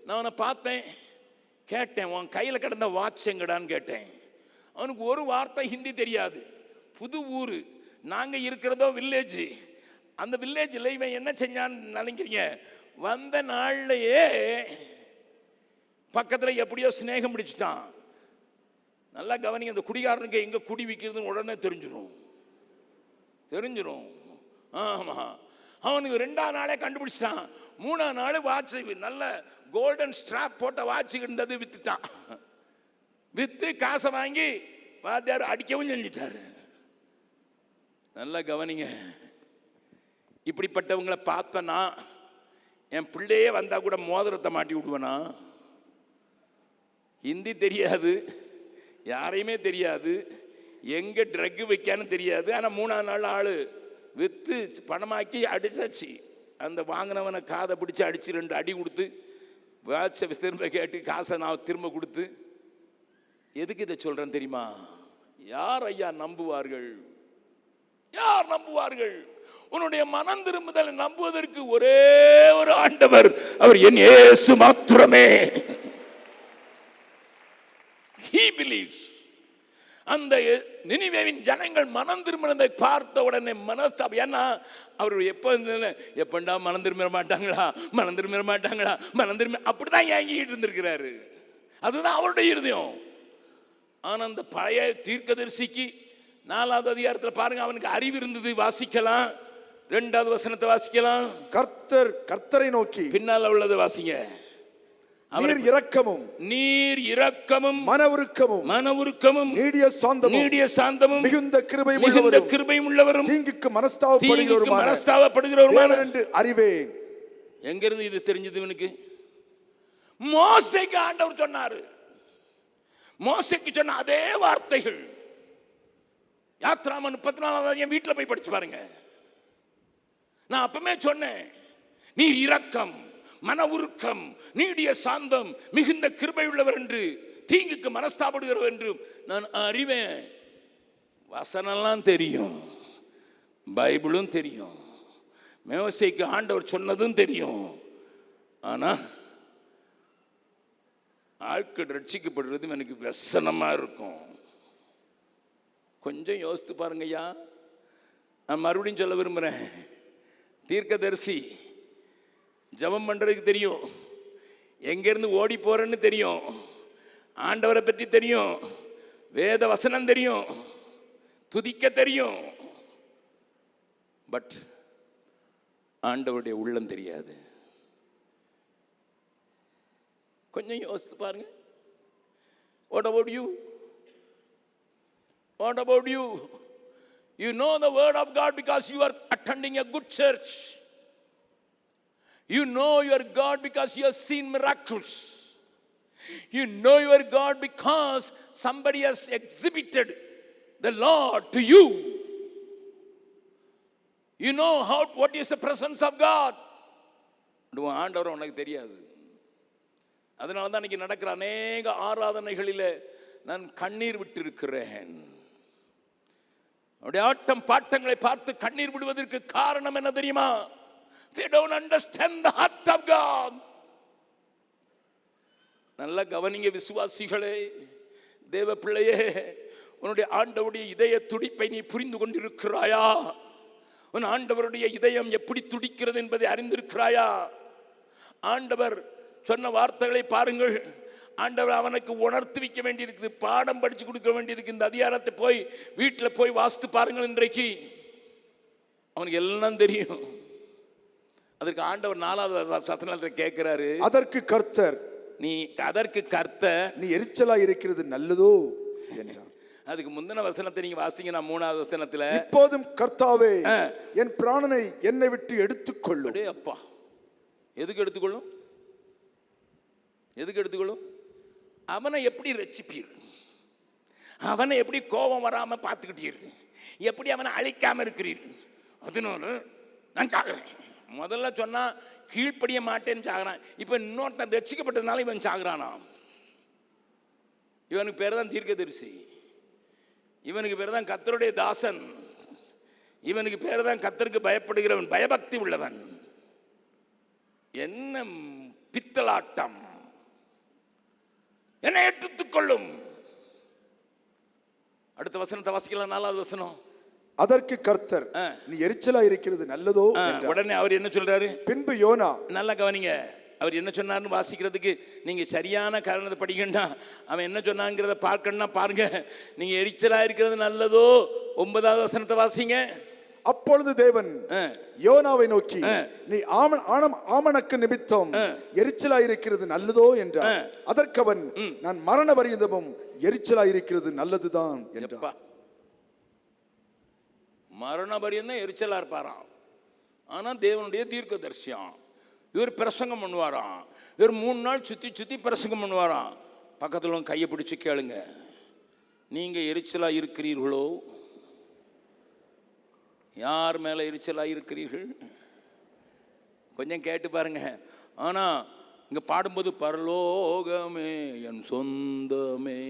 நான் அவனை பார்த்தேன், கேட்டேன், உன் கையில் கிடந்த வாட்ச் எங்கடான்னு கேட்டேன். அவனுக்கு ஒரு வார்த்தை ஹிந்தி தெரியாது. புது ஊர், நாங்கள் இருக்கிறதோ வில்லேஜ். அந்த வில்லேஜில் இவன் என்ன செஞ்சான்னு நினைக்கிறீங்க, வந்த நாள்லையே பக்கத்தில் எப்படியோ சிநேகம் பிடிச்சிட்டான். நல்லா கவனிங்க, அந்த குடிகாரனுக்கு எங்கே குடி விற்கிறதுன்னு உடனே தெரிஞ்சிடும். ஆமாம், அவனுக்கு 2வது நாளே கண்டுபிடிச்சிட்டான். 3வது நாள் வாட்ச், நல்ல கோல்டன் ஸ்ட்ராப் போட்ட வாட்ச் இருந்தது, வித்துட்டான். வித்து காசை வாங்கி வாத்தியார் அடிக்கவும் செஞ்சிட்டாரு. நல்லா கவனிங்க, இப்படிப்பட்டவங்களை பார்த்தனா என் பிள்ளையே வந்தா கூட மோதிரத்தை மாட்டி விடுவேனா? ஹிந்தி தெரியாது, யாரையுமே தெரியாது, எங்கே ட்ரக்கு வைக்கான்னு தெரியாது. ஆனால் 3வது நாள் ஆள் விற்று பணமாக்கி அடிச்சாச்சு. அந்த வாங்கினவனை காதை பிடிச்சி அடித்து 2 அடி கொடுத்து வாட்சை திரும்ப கேட்டு காசை நான் திரும்ப கொடுத்து. எதுக்கு இதை சொல்கிறேன் தெரியுமா? யார் ஐயா நம்புவார்கள்? யார் நம்புவார்கள்? உன்னுடைய மனம் திரும்புதலை நம்புவதற்கு ஒரே ஒரு ஆண்டவர், அவர் என் இயேசு மாத்திரமே. He believes. அந்த நினிவேவின் ஜனங்கள் மனம் திரும்பினதை பார்த்த உடனே மனஸ்தாபம். ஏன்னா அவர் எப்பண்டா மனம் திரும்ப மாட்டாங்களா, மனம் திரும்ப மாட்டாங்களா, மனம் திரும்ப, அப்படிதான் ஏங்கிட்டு இருந்திருக்கிறாரு. அதுதான் அவருடைய இருதயம். ஆனால் அந்த பழைய தீர்க்கதரிசிக்கு 4வது அதிகாரத்தில் பாருங்க, அவனுக்கு அறிவு இருந்தது, வாசிக்கலாம். 2வது வசனத்தை வாசிக்கலாம். கர்த்தரை நோக்கி, பின்னால் உள்ளதை வாசிங்க. நீர் இரக்கமும் மனவுருக்கமும் நீடிய சாந்தமும் மிகுந்த கிருபையும் உள்ளவரும் தீங்குக்கு மனஸ்தாபப்படுகிறவருமான என்று அறிவேன். எங்கிருந்து இது தெரிஞ்சது இவனுக்கு? மோசேக்கு ஆண்டவர் சொன்னாரு. மோசேக்கு சொன்ன அதே வார்த்தைகள் யாத்ராம 34 வீட்டில் போய் படிச்சு பாருங்க. நான் அப்பமே சொன்னேன், நீர் இரக்கம், மன உருக்கம், நீடிய சாந்தம், மிகுந்த கிருபை உள்ளவர் என்று, தீங்குக்கு மனஸ்தாபடுகிறவர் என்று நான் அறிவேன். வசனம்லாம் தெரியும், பைபிளும் தெரியும், மோசேக்கு ஆண்டவர் சொன்னதும் தெரியும். ஆனா ஆட்கள் ரட்சிக்கப்படுறது எனக்கு व्यसனமா இருக்கும். கொஞ்சம் யோசித்து பாருங்க ஐயா. நான் மறுபடியும் சொல்ல விரும்புகிறேன், தீர்க்கதரிசி ஜெபம் பண்ணுறதுக்கு தெரியும், எங்கேருந்து ஓடி போகிறேன்னு தெரியும், ஆண்டவரை பற்றி தெரியும், வேத வசனம் தெரியும், துதிக்க தெரியும். பட் ஆண்டவருடைய உள்ளம் தெரியாது. கொஞ்சம் யோசித்து பாருங்க. What about you? What about you? You know the word of God because you are attending a good church. You know your God because you have seen miracles. You know your God because somebody has exhibited the Lord to you. You know what is the presence of God. ஆண்டவர் உனக்கு தெரியாது. அதனால தான் இன்னைக்கு நடக்கிற அநேக ஆராதனைகளில் நான் கண்ணீர் விட்டிருக்கிறேன். அவருடைய ஆட்டம் பாட்டங்களை பார்த்து கண்ணீர் விடுவதற்கு காரணம் என்ன தெரியுமா? They don't understand the heart of God. நல்ல கவனிங்க விசுவாசிகளே, தேவ பிள்ளையே, உன்னுடைய ஆண்டவருடைய இதய துடிப்பை நீ புரிந்து கொண்டிருக்கிறாயா? உன் ஆண்டவருடைய இதயம் எப்படி துடிக்கிறது என்பதை அறிந்திருக்கிறாயா? ஆண்டவர் சொன்ன வார்த்தைகளை பாருங்கள். ஆண்டவர் அவனுக்கு உணர்த்து வைக்க வேண்டியிருக்குது, பாடம் படிச்சு கொடுக்க வேண்டியிருக்கு. இந்த அதிகாரத்தை போய் வீட்டில் போய் வாசித்து பாருங்கள். இன்றைக்கு அவனுக்கு எல்லாம் தெரியும். அதற்கு ஆண்டவர் 4வது வசனத்தில் கேட்கிறாரு, அதற்கு கர்த்தர் நீ எரிச்சலா இருக்கிறது நல்லதோ என்றார். அதுக்கு முந்தின வசனத்தை நீங்க வாசிங்கன்னா 3வது வசனத்துல, இப்போதும் கர்த்தாவே என் பிராணனை என்னை விட்டு எடுத்துக்கொள்ளும். அப்பா, எதுக்கு எடுத்துக்கொள்ளும்? எதுக்கு எடுத்துக்கொள்ளும்? அவனை எப்படி ரட்சிப்பீர்? அவனை எப்படி கோபம் வராம பார்த்துக்கிட்டீர்? எப்படி அவனை அழிக்காம இருக்கிறீர்? அதனால நான் சாகுறேன். முதல்ல சொன்னா கீழ்ப்படிய மாட்டேன்னு சாகுறான். இப்ப இன்னொருத்தன் ரட்சிக்கப்பட்டதுனால இவன் சாகுறானா? இவனுக்கு பேர் தான் தீர்க்கதரிசி, இவனுக்கு பேர் தான் கர்த்தருடைய தாசன், இவனுக்கு பேர் தான் கர்த்தருக்கு பயப்படுகிறவன், பயபக்தி உள்ளவன். என்ன பித்தலாட்டம்! என்னை எடுத்துக்கொள்ளும். அடுத்த வசனத்தை வாசிக்கலாம். 4வது வசனம். அதற்கு கர்த்தர் நீ எரிச்சலா இருக்கிறது நல்லதோ என்றார். உடனே அவர் என்ன சொல்றாரு? பின்பு யோனா, நல்லா கவனிங்க, அவர் என்ன சொன்னார்னு வாசிக்கிறதுக்கு நீங்க சரியான காரணத்தை படிக்கணும்னா, அவன் என்ன சொன்னாங்கிறத பார்க்கணும்னா பாருங்க. நீங்க எரிச்சலா இருக்கிறது நல்லதோ 9வது வசனத்தை வாசிங்க. அப்பொழுது தேவன் யோனாவை நோக்கி, நீ ஆமணக்கு நிமித்தம் எரிச்சலா இருக்கிறது நல்லதோ என்றார். அதற்கு அவன், நான் மரண பரியந்தமும் எரிச்சலா இருக்கிறது நல்லதுதான் என்றார். மரண பரியந்தம் எரிச்சலா இருப்பாராம். ஆனா தேவனுடைய தீர்க்கதரிசியாம். இவர் பிரசங்கம் பண்ணுவாராம். இவர் 3 நாள் சுத்தி சுத்தி பிரசங்கம் பண்ணுவாராம். பக்கத்துல கையை பிடிச்சு கேளுங்க, நீங்க எரிச்சலா இருக்கிறீர்களோ? யார் மேல எரிச்சலா இருக்கிறீர்கள்? கொஞ்சம் கேட்டு பாருங்க. ஆனா இங்க பாடும்போது பரலோகமே என் சொந்தமே,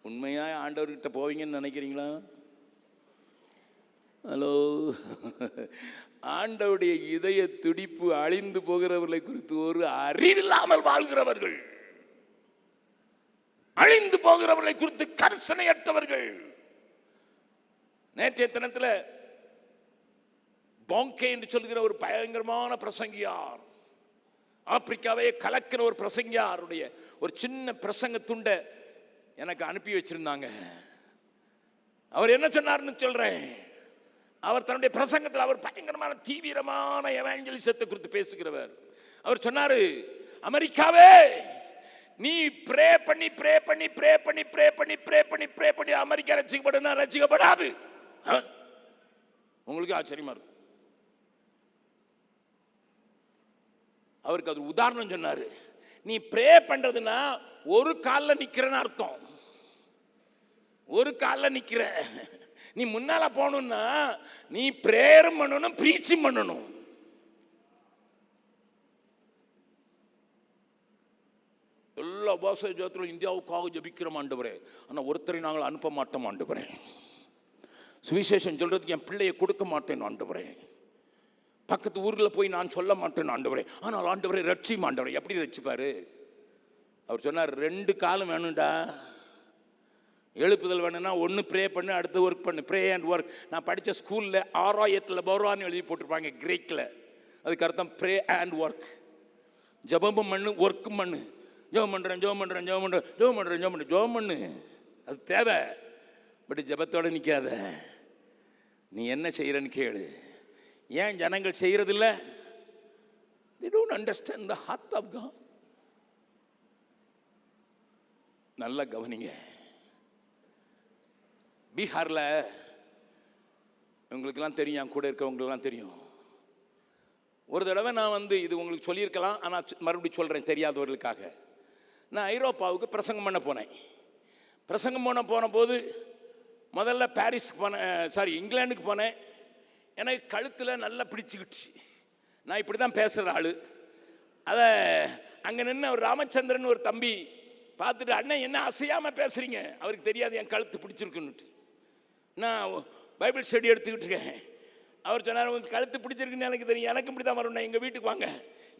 உண்மையா ஆண்டவர்கிட்ட போவீங்கன்னு நினைக்கிறீங்களா? ஹலோ, ஆண்டவருடைய இதய துடிப்பு அழிந்து போகிறவர்களை குறித்து ஒரு அறிவில்லாமல் வாழ்கிறவர்கள், அழிந்து போகிறவர்களை குறித்து கரிசனையற்றவர்கள். நேற்றைய தினத்தில் பாங்கே என்று சொல்கிற ஒரு பயங்கரமான பிரசங்கியார், ஆப்பிரிக்காவே கலக்கிற ஒரு பிரசங்கியாருடைய ஒரு சின்ன பிரசங்க துண்டை எனக்கு அனுப்பி வச்சிருந்தாங்க. அவர் என்ன சொன்னார்னு சொல்றேன். அவர் தன்னுடைய பிரசங்கத்தில் அவர் பயங்கரமான தீவிரமான எவாஞ்சலிசத்தை குறித்து பேசுகிறவர். அவர் சொன்னாரு, அமெரிக்காவே நீ ப்ரே பண்ணி ப்ரே பண்ணி ப்ரே பண்ணி ப்ரே பண்ணி ப்ரே பண்ணி ப்ரே பண்ணி அமெரிக்கா ரட்சிக்கப்படனா ரட்சிக்கப்படாது. உங்களுக்கு ஆச்சரியமா இருக்கும். அவருக்கு அது உதாரணம் சொன்னாரு. நீ ப்ரே பண்றதுன்னா ஒரு காலில் நிக்கிறன்னு அர்த்தம். ஒரு காலில் நிக்கிற, நீ முன்னால போகணும்னா நீ பிரேயரும் பண்ணணும், பிரீச்சும் பண்ணணும். எல்லா உபவாச ஜெபத்திலும் இந்தியாவுக்காக ஜெபிக்கிறோம் ஆண்டவரே, ஆனால் ஒருத்தரை நாங்கள் அனுப்ப மாட்டோம் ஆண்டவரே. சுவிசேஷம் சொல்றதுக்கு என் பிள்ளையை கொடுக்க மாட்டேன் ஆண்டவரே. பக்கத்து ஊரில் போய் நான் சொல்ல மாட்டேன் ஆண்டவரே, ஆனால் ஆண்டவரே ரட்சியும் ஆண்டவரே. எப்படி ரட்சிப்பாரு? அவர் சொன்னார், 2 காலம் வேணும்டா. எழுப்புதல் வேணும்னா ஒன்று ப்ரே பண்ணு, அடுத்து ஒர்க் பண்ணு. Pray and work. நான் படித்த ஸ்கூலில் 6 எழுதி போட்டிருப்பாங்க கிரேக்கில். அதுக்கு அர்த்தம் ப்ரே அண்ட் ஒர்க். ஜபமும் பண்ணு, ஒர்க்கும் பண்ணு. ஜோம் பண்ணுறேன் ஜோம் பண்ணுறேன் ஜோம் பண்ணுறேன் ஜோம் பண்ணுறேன் ஜோம் பண்ணு ஜோம் பண்ணு, அது தேவை. பட் ஜபத்தோடு நிற்காத. நீ என்ன செய்கிறன்னு கேளு. ஏன் ஜனங்கள் செய்கிறதில்ல? They don't understand the heart of God. நல்லா கவனிங்க. பீகாரில் உங்களுக்கெல்லாம் தெரியும், என் கூட இருக்கிறவங்களுக்கெல்லாம் தெரியும். ஒரு தடவை நான் இது உங்களுக்கு சொல்லியிருக்கலாம், ஆனால் மறுபடியும் சொல்கிறேன் தெரியாதவர்களுக்காக. நான் ஐரோப்பாவுக்கு பிரசங்கம் பண்ண போனேன். பிரசங்கம் போன போது முதல்ல பாரிஸுக்கு போனேன், இங்கிலாந்துக்கு போனேன். எனக்கு கழுத்தில் நல்லா பிடிச்சிக்கிடுச்சு. நான் இப்படி தான் பேசுகிற ஆள். அதை அங்கே நின்று ஒரு ராமச்சந்திரன் ஒரு தம்பி பார்த்துட்டு, அண்ணன் என்ன அசையாமல் பேசுகிறீங்க? அவருக்கு தெரியாது என் கழுத்து பிடிச்சிருக்குன்னுட்டு. நான் பைபிள் ஸ்டடி எடுத்துக்கிட்டு இருக்கேன். அவர் சொன்னார், உங்களுக்கு கழுத்து பிடிச்சிருக்குன்னு எனக்கு தெரியும், எனக்கு இப்படி தான் வரணும், எங்கள் வீட்டுக்கு வாங்க.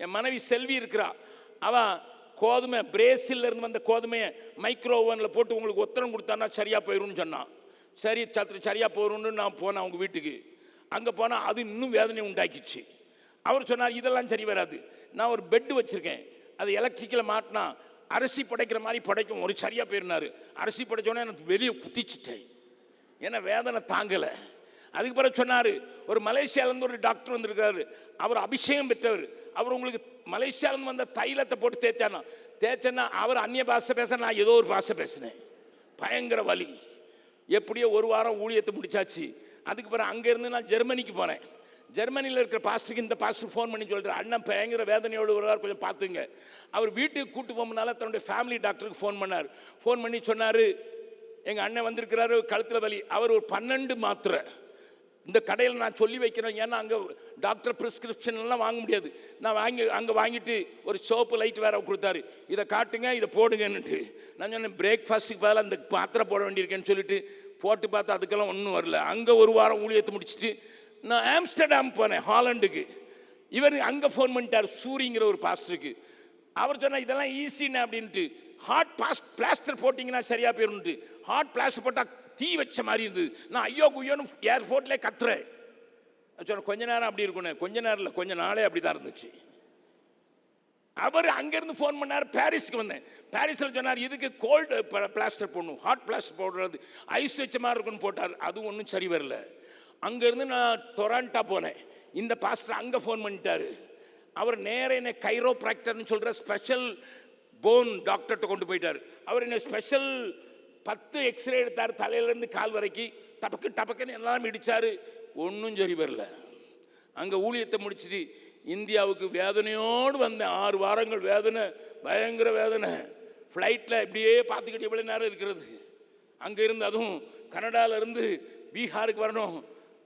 என் மனைவி செல்வி இருக்கிறா, அவன் கோதுமை பிரேசிலிருந்து வந்த கோதுமையை மைக்ரோ ஓவனில் போட்டு உங்களுக்கு ஒத்தனம் கொடுத்தான்னா சரியாக போயிடும்னு சொன்னான். சரி சரியாக போயிடும்னு நான் போனேன் அவங்க வீட்டுக்கு. அங்கே போனால் அது இன்னும் வேதனை உண்டாக்கிடுச்சு. அவர் சொன்னார், இதெல்லாம் சரி வராது, நான் ஒரு பெட்டு வச்சுருக்கேன், அது எலக்ட்ரிக்கில் மாட்டினா அரிசி படைக்கிற மாதிரி படைக்கும், ஒரு சரியாக போயிருந்தார். அரிசி படைச்சோன்னே எனக்கு வெளியே குத்திச்சிட்டேன், ஏன்னா வேதனை தாங்கலை. அதுக்கு பிறகு சொன்னார், ஒரு மலேசியாவிலேருந்து ஒரு டாக்டர் வந்திருக்காரு, அவர் அபிஷேகம் பெற்றவர், அவர் உங்களுக்கு மலேசியாவிலேருந்து வந்த தைலத்தை போட்டு தேய்ச்சேன்னா அவர் அந்நிய பாஷை பேச, நான் ஏதோ ஒரு பாஷை பேசினேன், பயங்கர வலி. எப்படியோ ஒரு வாரம் ஊழியத்தை முடிச்சாச்சு. அதுக்கு பிறகு அங்கேருந்து நான் ஜெர்மனிக்கு போனேன். ஜெர்மனியில் இருக்கிற பாஸ்டருக்கு இந்த பாஸ்டர் ஃபோன் பண்ணி சொல்கிறார், அண்ணன் பயங்கர வேதனையோடு வருவார், கொஞ்சம் பார்த்துங்க. அவர் வீட்டுக்கு கூட்டு போகும்போதுனால தன்னுடைய ஃபேமிலி டாக்டருக்கு ஃபோன் பண்ணார். ஃபோன் பண்ணி சொன்னார், எங்கள் அண்ணன் வந்திருக்கிறாரு, கழுத்தில் வலி. அவர் ஒரு 12 மாத்திரை இந்த கடையில் நான் சொல்லி வைக்கிறேன், ஏன்னா அங்கே டாக்டர் ப்ரிஸ்கிரிப்ஷன்லாம் வாங்க முடியாது. நான் அங்கே வாங்கிட்டு ஒரு சோப்பு லைட் வேற கொடுத்தாரு, இதை காட்டுங்க, இதை போடுங்கன்னுட்டு. நான் சொன்னேன், பிரேக்ஃபாஸ்ட்டுக்கு பதிலாக அந்த மாத்திரை போட வேண்டியிருக்கேன்னு சொல்லிட்டு போட்டு பார்த்தா அதுக்கெல்லாம் ஒன்றும் வரல. அங்கே ஒரு வாரம் ஊழியத்தை முடிச்சுட்டு நான் ஆம்ஸ்டர்டாம் போனேன், ஹாலண்டுக்கு. இவர் அங்கே ஃபோன் பண்ணிட்டார், சூரிங்கிற ஒரு பாஸ்டருக்கு. அவர் சொன்னால், இதெல்லாம் ஈஸின்னு அப்படின்ட்டு, ஹார்ட் பிளாஸ்டர் போட்டிங்கன்னா சரியாக போயிருந்துட்டு, ஹார்ட் பிளாஸ்டர் போட்டால் தீ வச்ச மாதிரி இருந்தது. நான் ஐயோ குய்யோன்னு ஏர்போர்ட்லேயே கத்துறேன். சொன்னேன், கொஞ்ச நேரம் அப்படி இருக்கணும், கொஞ்ச நேரம் இல்லை, கொஞ்ச நாளே அப்படி தான் இருந்துச்சு. அவர் அங்கேருந்து ஃபோன் பண்ணார், பாரிஸுக்கு வந்தேன். பாரிஸில் சொன்னார், இதுக்கு கோல்டு பிளாஸ்டர் போடணும், ஹாட் பிளாஸ்டர் போடுறது ஐஸ் வச்ச மாதிரி இருக்குன்னு போட்டார். அது ஒன்றும் சரி வரல. அங்கேருந்து நான் டொராண்டோ போனேன். இந்த பாஸ்டர் அங்கே ஃபோன் பண்ணிட்டார். அவர் நேராக என்னை கைரோப்ராக்டர்னு சொல்கிற ஸ்பெஷல் போன் டாக்டர்கிட்ட கொண்டு போயிட்டார். அவர் என்ன ஸ்பெஷல் 10 எக்ஸ்ரே எடுத்தார், தலையிலேருந்து கால் வரைக்கும் டபக்குன்னு எல்லாம் இடித்தார். ஒன்றும் சரி வரல. அங்கே ஊழியத்தை முடிச்சுட்டு இந்தியாவுக்கு வேதனையோடு வந்தேன். 6 வாரங்கள் வேதனை, பயங்கர வேதனை. ஃப்ளைட்டில் இப்படியே பார்த்துக்கிட்டு எவ்வளோ நேரம் இருக்கிறது. அங்கே இருந்து, அதுவும் கனடாவிலேருந்து பீகாருக்கு வரணும்,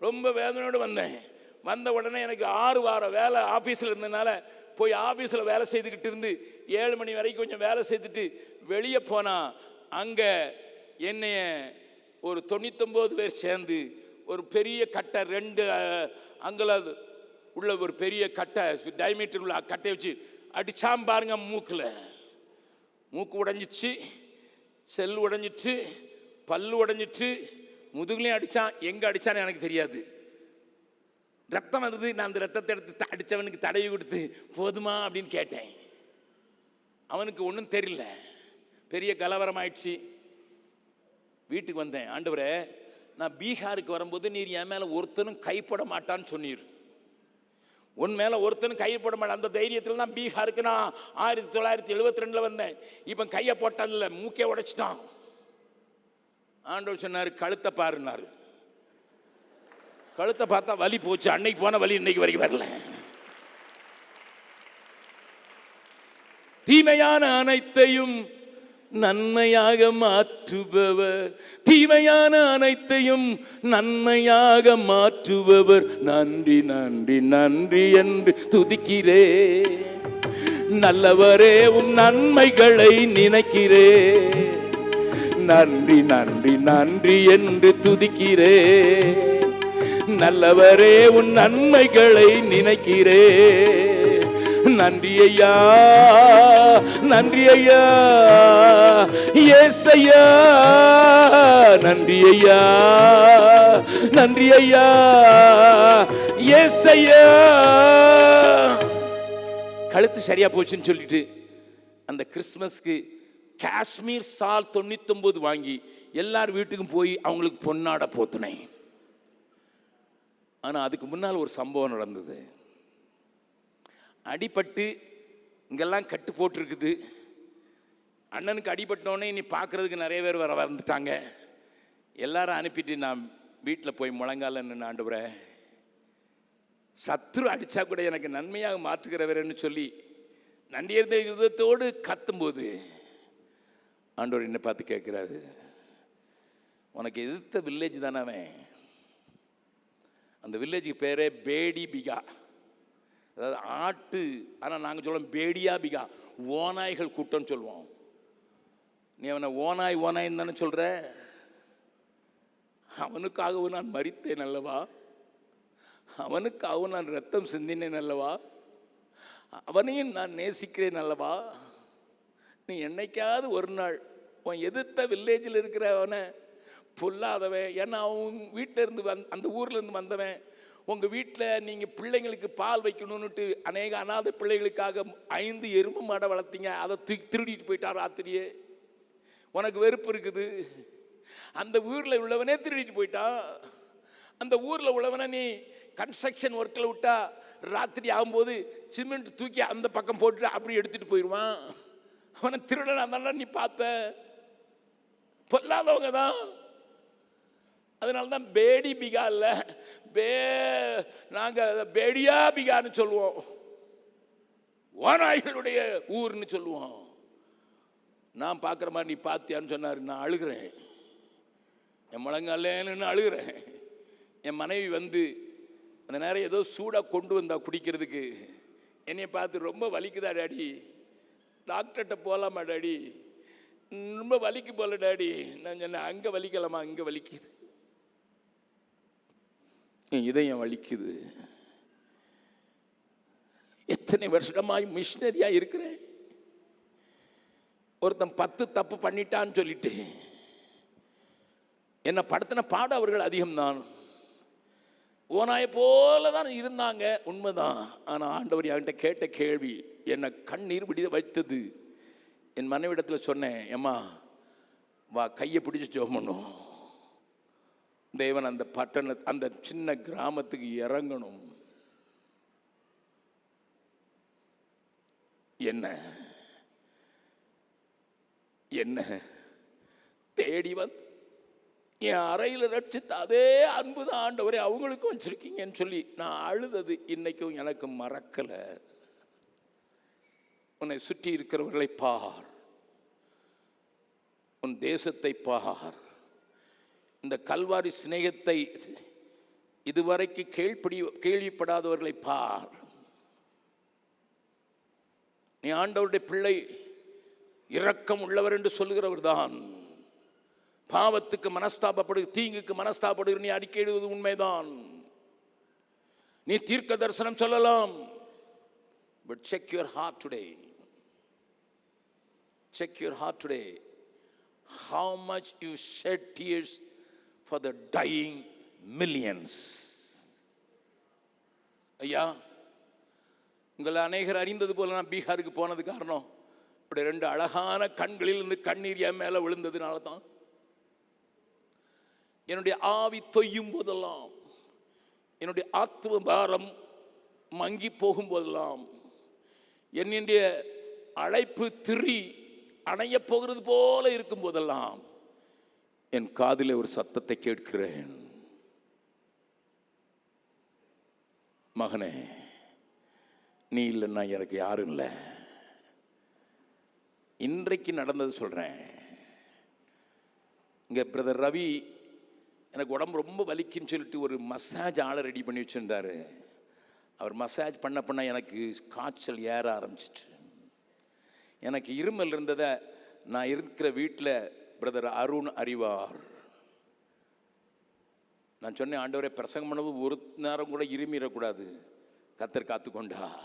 ரொம்ப வேதனையோடு வந்தேன். வந்த உடனே எனக்கு 6 வாரம் வேலை ஆஃபீஸில் இருந்ததுனால போய் ஆஃபீஸில் வேலை செய்துக்கிட்டு இருந்து 7 மணி வரைக்கும் கொஞ்சம் வேலை செய்துட்டு வெளியே போனால் அங்கே என்னைய ஒரு 99 பேர் சேர்ந்து ஒரு பெரிய கட்டை 2 அங்குல உள்ள ஒரு பெரிய கட்டை, டைமீட்டர் உள்ள கட்டையை வச்சு அடிச்சாம் பாருங்க. மூக்கு உடைஞ்சிச்சு, செல் உடைஞ்சிச்சு, பல்லு உடைஞ்சிச்சு, முதுகுலையும் அடித்தான். எங்கே அடித்தான்னு எனக்கு தெரியாது. ரத்தம் வருது. நான் அந்த ரத்தத்தை எடுத்து அடித்தவனுக்கு தடவி கொடுத்து போதுமா அப்படின்னு கேட்டேன். அவனுக்கு ஒன்றும் தெரியல. பெரிய கலவரம் ஆயிடுச்சு. வீட்டுக்கு வந்தேன். ஆண்டவரே, நான் பீகாருக்கு வரும்போது நீர் என் மேலே ஒருத்தனும் கைப்பட மாட்டான்னு சொன்னீர். உன் மேலே ஒருத்தனும் கைப்பட மாட்டான். அந்த தைரியத்தில் தான் பீகாருக்கு நான் 1972 வந்தேன். இப்போ கையை போட்டதில்ல, மூக்கே உடைச்சிட்டான். ஆண்டவர் சொன்னார், கழுத்தை பாருன்னாரு. கழுத்தை பார்த்தா வலி போச்சு. அன்னைக்கு போன வலி இன்னைக்கு வரைக்கும் வரல. தீமையான அனைத்தையும் நன்மையாக மாற்றுபவர், தீமையான அனைத்தையும் நன்மையாக மாற்றுபவர். நன்றி நன்றி நன்றி என்று துதிக்கிறே. நல்லவரே, உம் நன்மைகளை நினைக்கிறே. நன்றி நன்றி நன்றி என்று துதிக்கிறே. நல்லவரே, உன் நன்மைகளை நினைக்கிறே. நன்றி ஐயா, நன்றி ஐயா, ஏசையா. நன்றி ஐயா, நன்றி ஐயா, ஏசையா. கழுத்து சரியா போச்சுன்னு சொல்லிட்டு அந்த கிறிஸ்மஸ்க்கு காஷ்மீர் சால் 99 வாங்கி எல்லார் வீட்டுக்கும் போய் அவங்களுக்கு பொன்னாட போத்துனேன். ஆனால் அதுக்கு முன்னால் ஒரு சம்பவம் நடந்தது. அடிபட்டு இங்கெல்லாம் கட்டு போட்டிருக்குது. அண்ணனுக்கு அடிபட்டோன்னே இனி பார்க்குறதுக்கு நிறைய பேர் வர வந்துட்டாங்க. எல்லாரும் அனுப்பிட்டு நான் வீட்டில் போய் முழங்கால நின்று, ஆண்டவரே, சத்துரு அடித்தா கூட எனக்கு நன்மையாக மாற்றுகிறவரன்னு சொல்லி நன்றியர்ந்த யுதத்தோடு கத்தும்போது ஆண்டவர் என்னை பார்த்து கேட்குறாரு, உனக்கு எதிர்த்த வில்லேஜ் தானே அவன். அந்த வில்லேஜுக்கு பேரே பேடி பிகா, அதாவது ஆட்டு. ஆனால் நாங்கள் சொல்லுவோம் பேடியா பிகா, ஓநாய்கள் கூட்டம்னு சொல்லுவோம். நீ அவனை ஓனாய் ஓனாயின்னு தானே சொல்ற? அவனுக்காகவும் நான் மரித்தேன் அல்லவா, அவனுக்காகவும் நான் ரத்தம் சிந்தினேன் அல்லவா, அவனையும் நான் நேசிக்கிறேன் அல்லவா. நீ என்னைக்காவது ஒரு நாள் உன் எதிர்த்த வில்லேஜில் இருக்கிற அவனை பொல்லாதவன், ஏன்னா அவன் வீட்டில் இருந்து அந்த ஊர்லேருந்து வந்தவன், உங்கள் வீட்டில் நீங்கள் பிள்ளைங்களுக்கு பால் வைக்கணும்னுட்டு அநேக அநாத பிள்ளைகளுக்காக 5 எருமை மாடை வளர்த்தீங்க, அதை திருடிட்டு போயிட்டான் ராத்திரியே. உனக்கு வெறுப்பு இருக்குது. அந்த ஊரில் உள்ளவனே திருடிட்டு போயிட்டான். அந்த ஊரில் உள்ளவனை நீ கன்ஸ்ட்ரக்ஷன் ஒர்க்கில் விட்டா ராத்திரி ஆகும்போது சிமெண்ட் தூக்கி அந்த பக்கம் போட்டுட்டு அப்படி எடுத்துகிட்டு போயிடுவான். அவனை திருடனா தான் நீ பார்த்த. பொல்லாதவங்க தான். அதனால தான் பேடி பிகா இல்லை, நாங்கள் பேடியா பிகான்னு சொல்லுவோம், ஓநாய்களுடைய ஊர்னு சொல்லுவோம். நான் பார்க்குற மாதிரி நீ பார்த்தியான்னு சொன்னார். நான் அழுகிறேன், என் முழங்காலேன்னு அழுகிறேன். என் மனைவி வந்து அந்த நேரம் ஏதோ சூடாக கொண்டு வந்தா குடிக்கிறதுக்கு. என்னை பார்த்து ரொம்ப வலிக்குதா டாடி, டாக்டர்கிட்ட போகலாமா டாடி, ரொம்ப வலிக்கு போல டாடி. நான் சொன்னேன், அங்கே வலிக்கலாமா, இங்கே வலிக்குது, என் இதயம் வலிக்குது. எத்தனை வருஷமாய் மிஷினரியா இருக்கிறேன். ஒருத்தன் 10 தப்பு பண்ணிட்டான்னு சொல்லிட்டு என்னை படுத்தின பாடு அவர்கள் அதிகம்தான். ஓனாய போல தான் இருந்தாங்க, உண்மைதான். ஆனால் ஆண்டவர் என்கிட்ட கேட்ட கேள்வி என்னை கண்ணீர் விடிய வைத்தது. என் மனைவிடத்தில் சொன்னேன், ஏம்மா வா கையை பிடிச்சி ஜெபம் பண்ணும், தேவன் அந்த அந்த சின்ன கிராமத்துக்கு இறங்கணும். என்ன தேடி வந்து என் அறையில் ரட்சித்த அதே அன்பு தான் ஆண்டவரே அவங்களுக்கும் வச்சிருக்கீங்கன்னு சொல்லி நான் அழுதது இன்னைக்கும் எனக்கு மறக்கலை. உன்னை சுற்றி இருக்கிறவர்களை பார், உன் தேசத்தை பார், இந்த கல்வாரி சிநேகத்தை இதுவரைக்கு கேள்விப்படாதவர்களை பார். நீ ஆண்டவருடைய பிள்ளை, இரக்கம் உள்ளவர் என்று சொல்லுகிறவர் தான். பாவத்துக்கு மனஸ்தாபப்படு, தீங்குக்கு மனஸ்தாபப்படுகிற நீ அறிக்கையிடுவது உண்மைதான். நீ தீர்க்க தரிசனம் சொல்லலாம், but check your heart today. Check your heart today. How much you shed tears for the dying millions. ஐயா, உங்களை அநேகர் அறிந்தது போல நான் பீகாருக்கு போனது காரணம் இப்படி 2 அழகான கண்களில் இருந்து கண்ணீர் என் மேல விழுந்ததுனால தான். என்னுடைய ஆவி தொய்யும் போதெல்லாம், என்னுடைய ஆத்தும பாரம் மங்கி போகும் போதெல்லாம், என்னுடைய அழைப்பு திரி அணைய போகிறது போல இருக்கும் போதெல்லாம் என் காதிலே ஒரு சத்தத்தை கேட்கிறேன், மகனே நீ இல்லைன்னா எனக்கு யாரும் இல்லை. இன்றைக்கு நடந்தது சொல்றேன். இங்க பிரதர் ரவி எனக்கு உடம்பு ரொம்ப வலிக்குன்னு சொல்லிட்டு ஒரு மசாஜ் ஆளை ரெடி பண்ணி வச்சுருந்தாரு. அவர் மசாஜ் பண்ண எனக்கு காய்ச்சல் ஏற ஆரம்பிச்சிட்டு, எனக்கு இருமல் இருந்ததை நான் இருக்கிற வீட்டில் பிரதர் அருண் அறிவார். நான் சொன்னேன், ஆண்டவரே பிரசங்கம் பண்ணவும் ஒரு நேரம் கூட இருமிடக்கூடாது, கத்தர் காத்துக்கொண்டார்.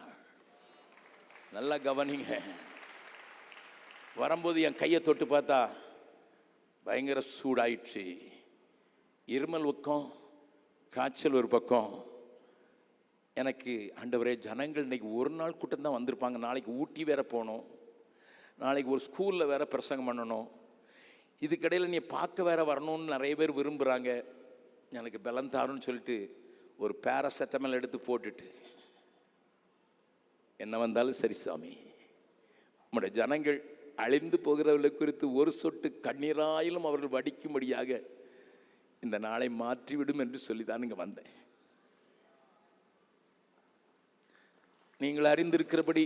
நல்லா கவனிங்க. வரும்போது என் கையை தொட்டு பார்த்தா பயங்கர சூடாயிடுச்சு. இருமல் பக்கம், காய்ச்சல் ஒரு பக்கம். எனக்கு ஆண்டவரே, ஜனங்கள் இன்னைக்கு ஒரு நாள் கூட்டம் தான் வந்திருப்பாங்க, நாளைக்கு ஊட்டி வேற போகணும், நாளைக்கு ஒரு ஸ்கூலில் வேற பிரசங்கம் பண்ணணும், இதுக்கிடையில் நீ பார்க்க வேற வரணும்னு நிறைய பேர் விரும்புகிறாங்க, எனக்கு பலம் தாருன்னு சொல்லிட்டு ஒரு பேராசெட்டமல் எடுத்து போட்டுட்டு, என்ன வந்தாலும் சரி சாமி, நம்முடைய ஜனங்கள் அழிந்து போகிறவர்களை குறித்து ஒரு சொட்டு கண்ணீராயிலும் அவர்கள் வடிக்கும்படியாக இந்த நாளை மாற்றிவிடும் என்று சொல்லி தான் இங்கே வந்தேன். நீங்கள் அறிந்திருக்கிறபடி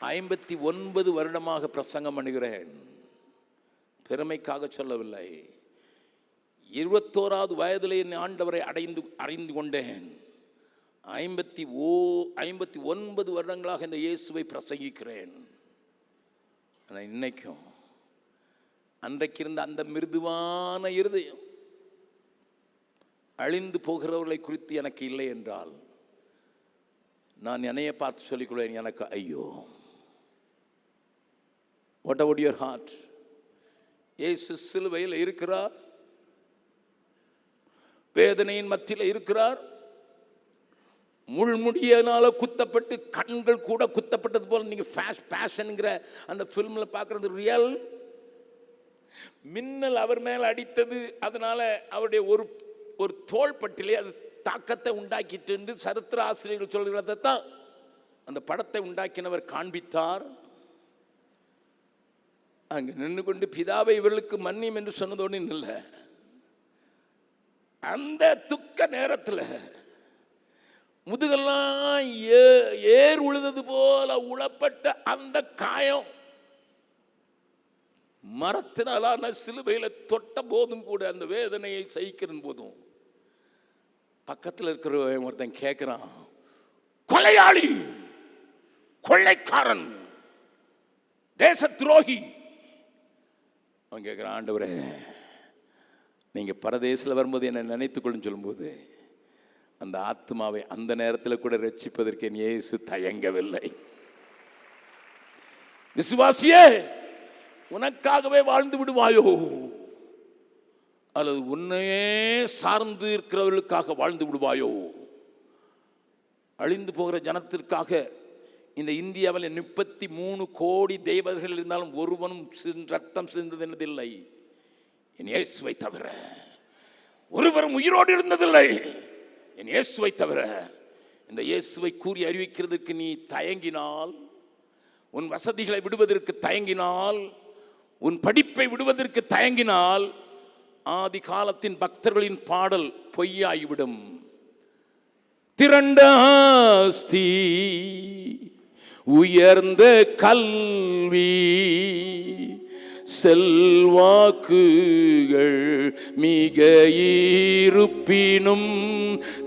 59 வருடமாக பிரசங்கம் பண்ணுகிறேன். பெருமைக்காக சொல்லவில்லை. 21வது வயதிலே ஆண்டவரை அறிந்து கொண்டேன். 59 வருடங்களாக இந்த இயேசுவை பிரசங்கிக்கிறேன். ஆனால் இன்னைக்கும் அன்றைக்கு இருந்த அந்த மிருதுவான இருதயம் அழிந்து போகிறவர்களை குறித்து எனக்கு இல்லை என்றால் நான் என்னைய பார்த்து சொல்லிக்கொள்வேன், எனக்கு ஐயோ. What about your heart? இயேசு சிலுவையில் இருக்கிறார், வேதனையின் மத்தியில் இருக்கிறார், முள்முடியினால குத்தப்பட்டு கண்கள் கூட குத்தப்பட்டது போல. நீங்க பேஷன்ங்கிற அந்த ஃபிலிம்ல பார்க்கறது ரியல். மின்னல் அவர் மேல் அடித்தது, அதனால அவருடைய ஒரு தோள்பட்டிலே அது தாக்கத்தை உண்டாக்கிட்டு என்று சரித்திர ஆசிரியர்கள் சொல்கிறத தான் அந்த படத்தை உண்டாக்கினவர் காண்பித்தார். அங்க நின்று கொண்டு பிதாவை இவர்களுக்கு மன்னியும் என்று சொன்னதோடு இல்லை, அந்த துக்க நேரத்தில் முதுகெல்லாம் ஏர் உழுதது போல உளப்பட்ட அந்த காயம் மரத்தினாலான சிலுவையில தொட்ட போதும் கூட அந்த வேதனையை சகிக்கிற போதும் பக்கத்தில் இருக்கிற ஒருத்தன் கேட்கிறான், கொலையாளி, கொள்ளைக்காரன், தேச துரோகி. அவன் கேட்கிறான், ஆண்டவரே நீங்க பரதேசில் வரும்போது என்னை நினைத்துக்கொள்ளுன்னு சொல்லும்போது அந்த ஆத்மாவை அந்த நேரத்தில் கூட ரட்சிப்பதற்கு என் இயேசு தயங்கவில்லை. விசுவாசியே, உனக்காகவே வாழ்ந்து விடுவாயோ அல்லது உன்னையே சார்ந்து இருக்கிறவர்களுக்காக வாழ்ந்து விடுவாயோ? அழிந்து போகிற ஜனத்திற்காக இந்த இந்தியாவில் 33 கோடி தெய்வர்கள் இருந்தாலும் ஒருவனும் ரத்தம் சிந்தது என்னதில்லை, என் இயேசுவை தவிர. ஒருவரும் உயிரோடு இருந்ததில்லை, என் இயேசுவை தவிர. இந்த இயேசுவை கூறி அறிவிக்கிறதுக்கு நீ தயங்கினால், உன் வசதிகளை விடுவதற்கு தயங்கினால், உன் படிப்பை விடுவதற்கு தயங்கினால், ஆதி காலத்தின் பக்தர்களின் பாடல் பொய்யாகிவிடும். திரண்ட ஆஸ்தி, உயர்ந்த கல்வி, செல்வாக்குகள் மிக இருப்பினும்,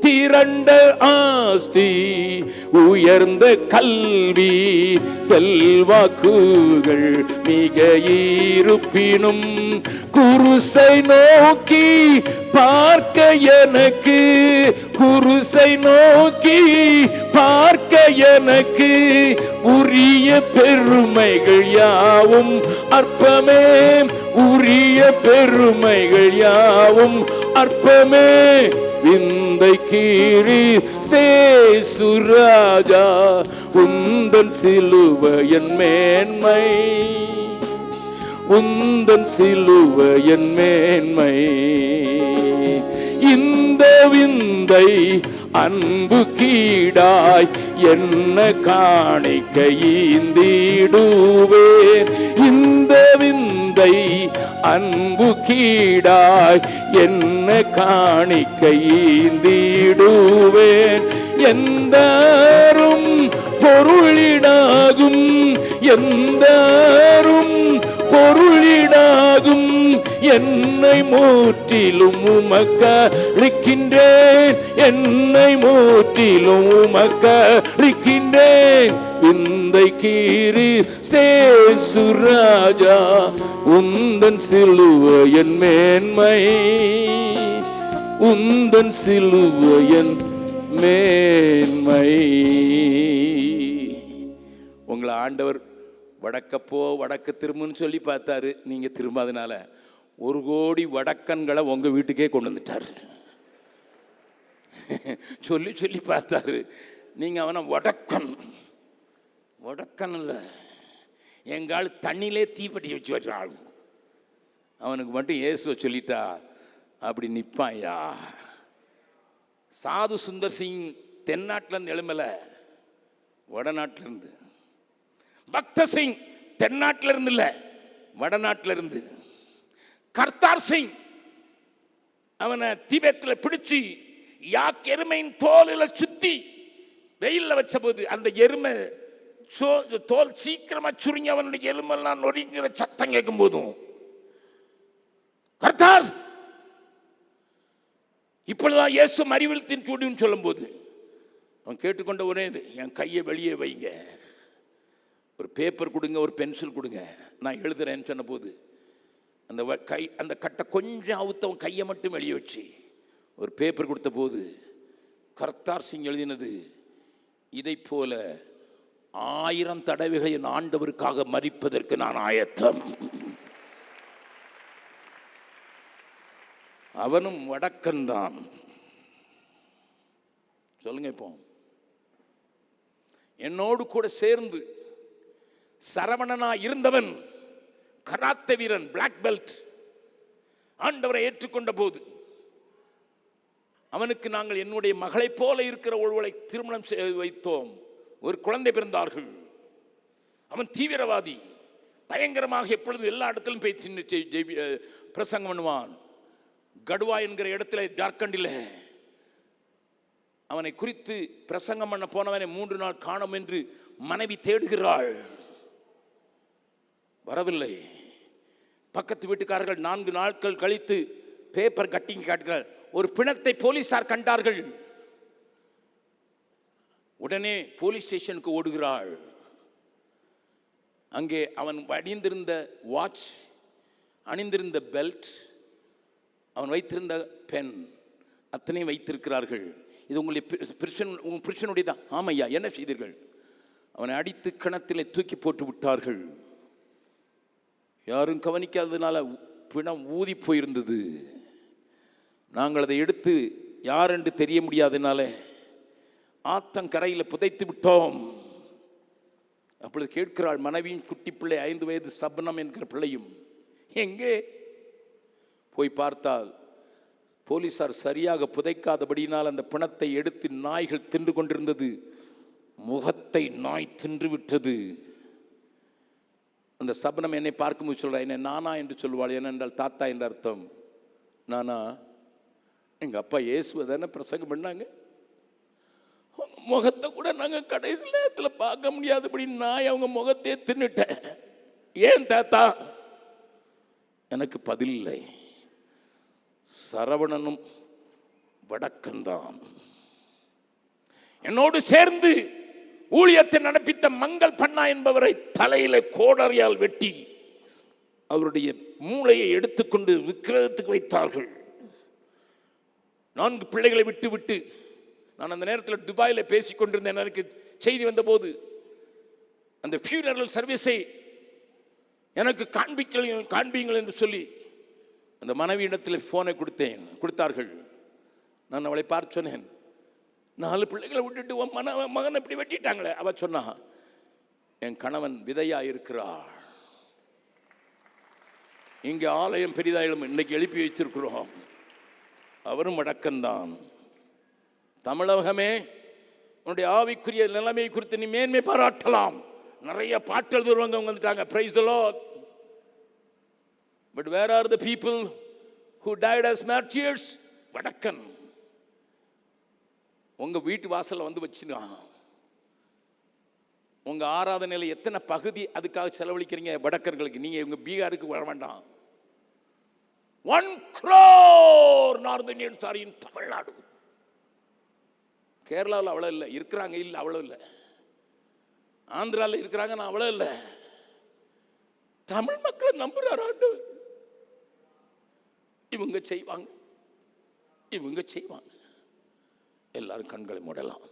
திரண்ட ஆஸ்தி, உயர்ந்த கல்வி, செல்வாக்குகள் மிக இருப்பினும், குருசை நோக்கி பார்க்க எனக்கு, குருசை நோக்கி பார்க்க எனக்கு உரிய பெருமைகள் யாவும் அற்பமே, உரிய பெருமைகள் யாவும் அற்பமே. விந்தை கீறி சுராஜா, உந்தன் சிலுவையின் மேன்மை, உந்தன் சிலுவையின் மேன்மை. இந்த விந்தை அன்பு கீடாய் என்ன காணிக்க ஈந்திடுவேன். இந்த விந்தை அன்பு கீடாய் என்ன காணிக்க ஈந்திடுவேன். எந்தாரும் பொருளிடாகும், எந்தாரும் பொருளிடாகும், என்னை முற்றிலும் உமக்களிக்கின்றேன், என்னை முற்றிலும் உமக்களிக்கின்றேன். விந்தை கீறி சுராஜா, உந்தன் சிலுவையின் மேன்மை, உந்தன் சிலுவையின் மேன்மை. உங்களை ஆண்டவர் வடக்கப்போ வடக்கு திரும்புன்னு சொல்லி பார்த்தாரு, நீங்க திரும்பாதனால 1 கோடி வடக்கன்களை உங்க வீட்டுக்கே கொண்டு வந்துட்டார். சொல்லி சொல்லி பார்த்தாரு, நீங்க அவனை வடக்கன், வடக்கன் இல்லை, எங்கால் தண்ணியிலே தீப்பெட்டி வச்சு வச்சாள். அவனுக்கு மட்டும் இயேசுவை சொல்லிட்டா அப்படி நிற்பாயா. சாது சுந்தர் சிங் தென்னாட்டிலேருந்து எழுமல, வடநாட்டிலிருந்து. பக்த சிங் தென்னாட்டில் இருந்து இல்லை, வடநாட்டில் இருந்து. கர்த்தார் சிங் அவனை திபெத்தில் பிடிச்சி யாக் எருமையின் தோலில் சுத்தி வெயிலில் வச்ச போது அந்த எருமை தோல் சீக்கிரமா சுருங்கி அவனுடைய எலும்பெல்லாம் நொடிங்கிற சத்தம் கேட்கும் போதும், கர்த்தார் இப்பொழுதுதான் இயேசு மறிவிழ்த்தின் சூடின்னு சொல்லும் போது அவன் கேட்டுக்கொண்ட ஒரே இது, என் கையை வெளியே வைங்க, ஒரு பேப்பர் கொடுங்க, ஒரு பென்சில் கொடுங்க, நான் எழுதுறேன்னு சொன்ன போது அந்த கட்டை கொஞ்சம் அவுத்தவன் கையை மட்டும் வெளியே வச்சு ஒரு பேப்பர் கொடுத்த போது கர்த்தார் சிங் எழுதினது, இதை போல 1000 தடவைகளை என் ஆண்டவருக்காக மரிப்பதற்கு நான் ஆயத்தம். அவனும் வடக்கன் தான். சொல்லுங்க. இப்போ என்னோடு கூட சேர்ந்து சரவணனா இருந்தவன் கராத்தே வீரன், பிளாக் பெல்ட், ஆண்டவரை ஏற்றுக்கொண்ட போது அவனுக்கு நாங்கள் என்னுடைய மகளை போல இருக்கிற ஒருவளை திருமணம் வைத்தோம். ஒரு குழந்தை பிறந்தார்கள். அவன் தீவிரவாதி, பயங்கரமாக எப்பொழுதும் எல்லா இடத்திலும் போய் பிரசங்கம் பண்ணுவான். கடுவா என்கிற இடத்துல ஜார்க்கண்டில் அவனை குறித்து பிரசங்கம் பண்ண போனவனை 3 நாள் காணோம் என்று மனைவி தேடுகிறாள். வரவில்லை. பக்கத்து வீட்டுக்காரர்கள் 4 நாட்கள் கழித்து பேப்பர் கட்டிங் காட்டுகிறார். ஒரு பிணத்தை போலீசார் கண்டார்கள். உடனே போலீஸ் ஸ்டேஷனுக்கு ஓடுகிறாள். அங்கே அவன் அணிந்திருந்த வாட்ச், அணிந்திருந்த பெல்ட், அவன் வைத்திருந்த பென் அத்தனையும் வைத்திருக்கிறார்கள். இது உங்களுடைய புருஷனுடைய தான். ஆமையா, என்ன செய்தீர்கள்? அவனை அடித்து கிணத்திலே தூக்கி போட்டு விட்டார்கள். யாரும் கவனிக்காததுனால பிணம் ஊதி போயிருந்தது. நாங்கள் அதை எடுத்து யார் என்று தெரிய முடியாதனால ஆத்தங்கரையில் புதைத்து விட்டோம். அப்பொழுது கேட்கிறாள் மனைவியின் குட்டி பிள்ளை, 5 வயது சப்னம் என்கிற பிள்ளையும். எங்கே போய் பார்த்தால் போலீசார் சரியாக புதைக்காதபடியினால் அந்த பிணத்தை எடுத்து நாய்கள் தின்று கொண்டிருந்தது. முகத்தை நாய் தின்று விட்டது. அந்த சப்னம் என்னை பார்க்கும்போது சொல்றா, என்னை நானா என்று சொல்வாள். ஏனென்றால் தாத்தா என்ற அர்த்தம். நானா? எங்கள் அப்பா இயேசுவை தானே பிரசங்கம் பண்ணாங்க. முகத்தை கூட நாங்கள் கடைசி நேரத்தில் பார்க்க முடியாதபடி நாய் அவங்க முகத்தையே தின்னுட்டேன். ஏன் தாத்தா? எனக்கு பதில் இல்லை. சரவணனும் வடக்கன்தான். என்னோடு சேர்ந்து ஊழியத்தை நடப்பித்த மங்கள் பண்ணா என்பவரை தலையில கோடரியால் வெட்டி அவருடைய மூளையை எடுத்துக்கொண்டு விக்கிரகத்துக்கு வைத்தார்கள். 4 பிள்ளைகளை விட்டு விட்டு நான் அந்த நேரத்தில் துபாயில் பேசிக்கொண்டிருந்தேன். எனக்கு செய்தி வந்தபோது அந்த ஃபியூனரல் சர்வீஸை எனக்கு காண்பிங்கள் என்று சொல்லி அந்த மனைவியிடத்தில் ஃபோனை கொடுத்தார்கள். நான் அவளை பார்த்து சொன்னேன், 4 பிள்ளைகளை விட்டுட்டு மகன் இப்படி வெட்டிட்டாங்களே. அவ சொன்னா, என் கணவன் விதையா இருக்கிறார். இங்கே ஆலயம் பெரிதாயிலும் இன்னைக்கு எழுப்பி வச்சிருக்கிறோம். அவரும் வடக்கன்தான். தமிழகமே, உன்னுடைய ஆவிக்குரிய நிலைமை குறித்து நீ மேன்மை பாராட்டலாம். நிறைய பாட்டு எழுதுறவங்க வந்துட்டாங்க. Praise the Lord. But where are the people who died as martyrs? வடக்கன். உங்க வீட்டு வாசல்ல வந்து வச்சுனா உங்க ஆராதனையில் எத்தனை பகுதி அதுக்காக செலவழிக்கிறீங்க வடக்கர்களுக்கு? நீங்க இவங்க பீகாருக்கு வர வேண்டாம். 1 crore North Indians are in Tamil Nadu. கேரளாவில் அவ்வளோ இல்லை, இருக்கிறாங்க, இல்லை அவ்வளோ இல்லை. ஆந்திராவில் இருக்கிறாங்க, நான் அவ்வளோ இல்லை. தமிழ் மக்களை நம்புறார் ஆண்டவர். இவங்க செய்வாங்க. எல்லாரும் கண்களை மூடலாம்.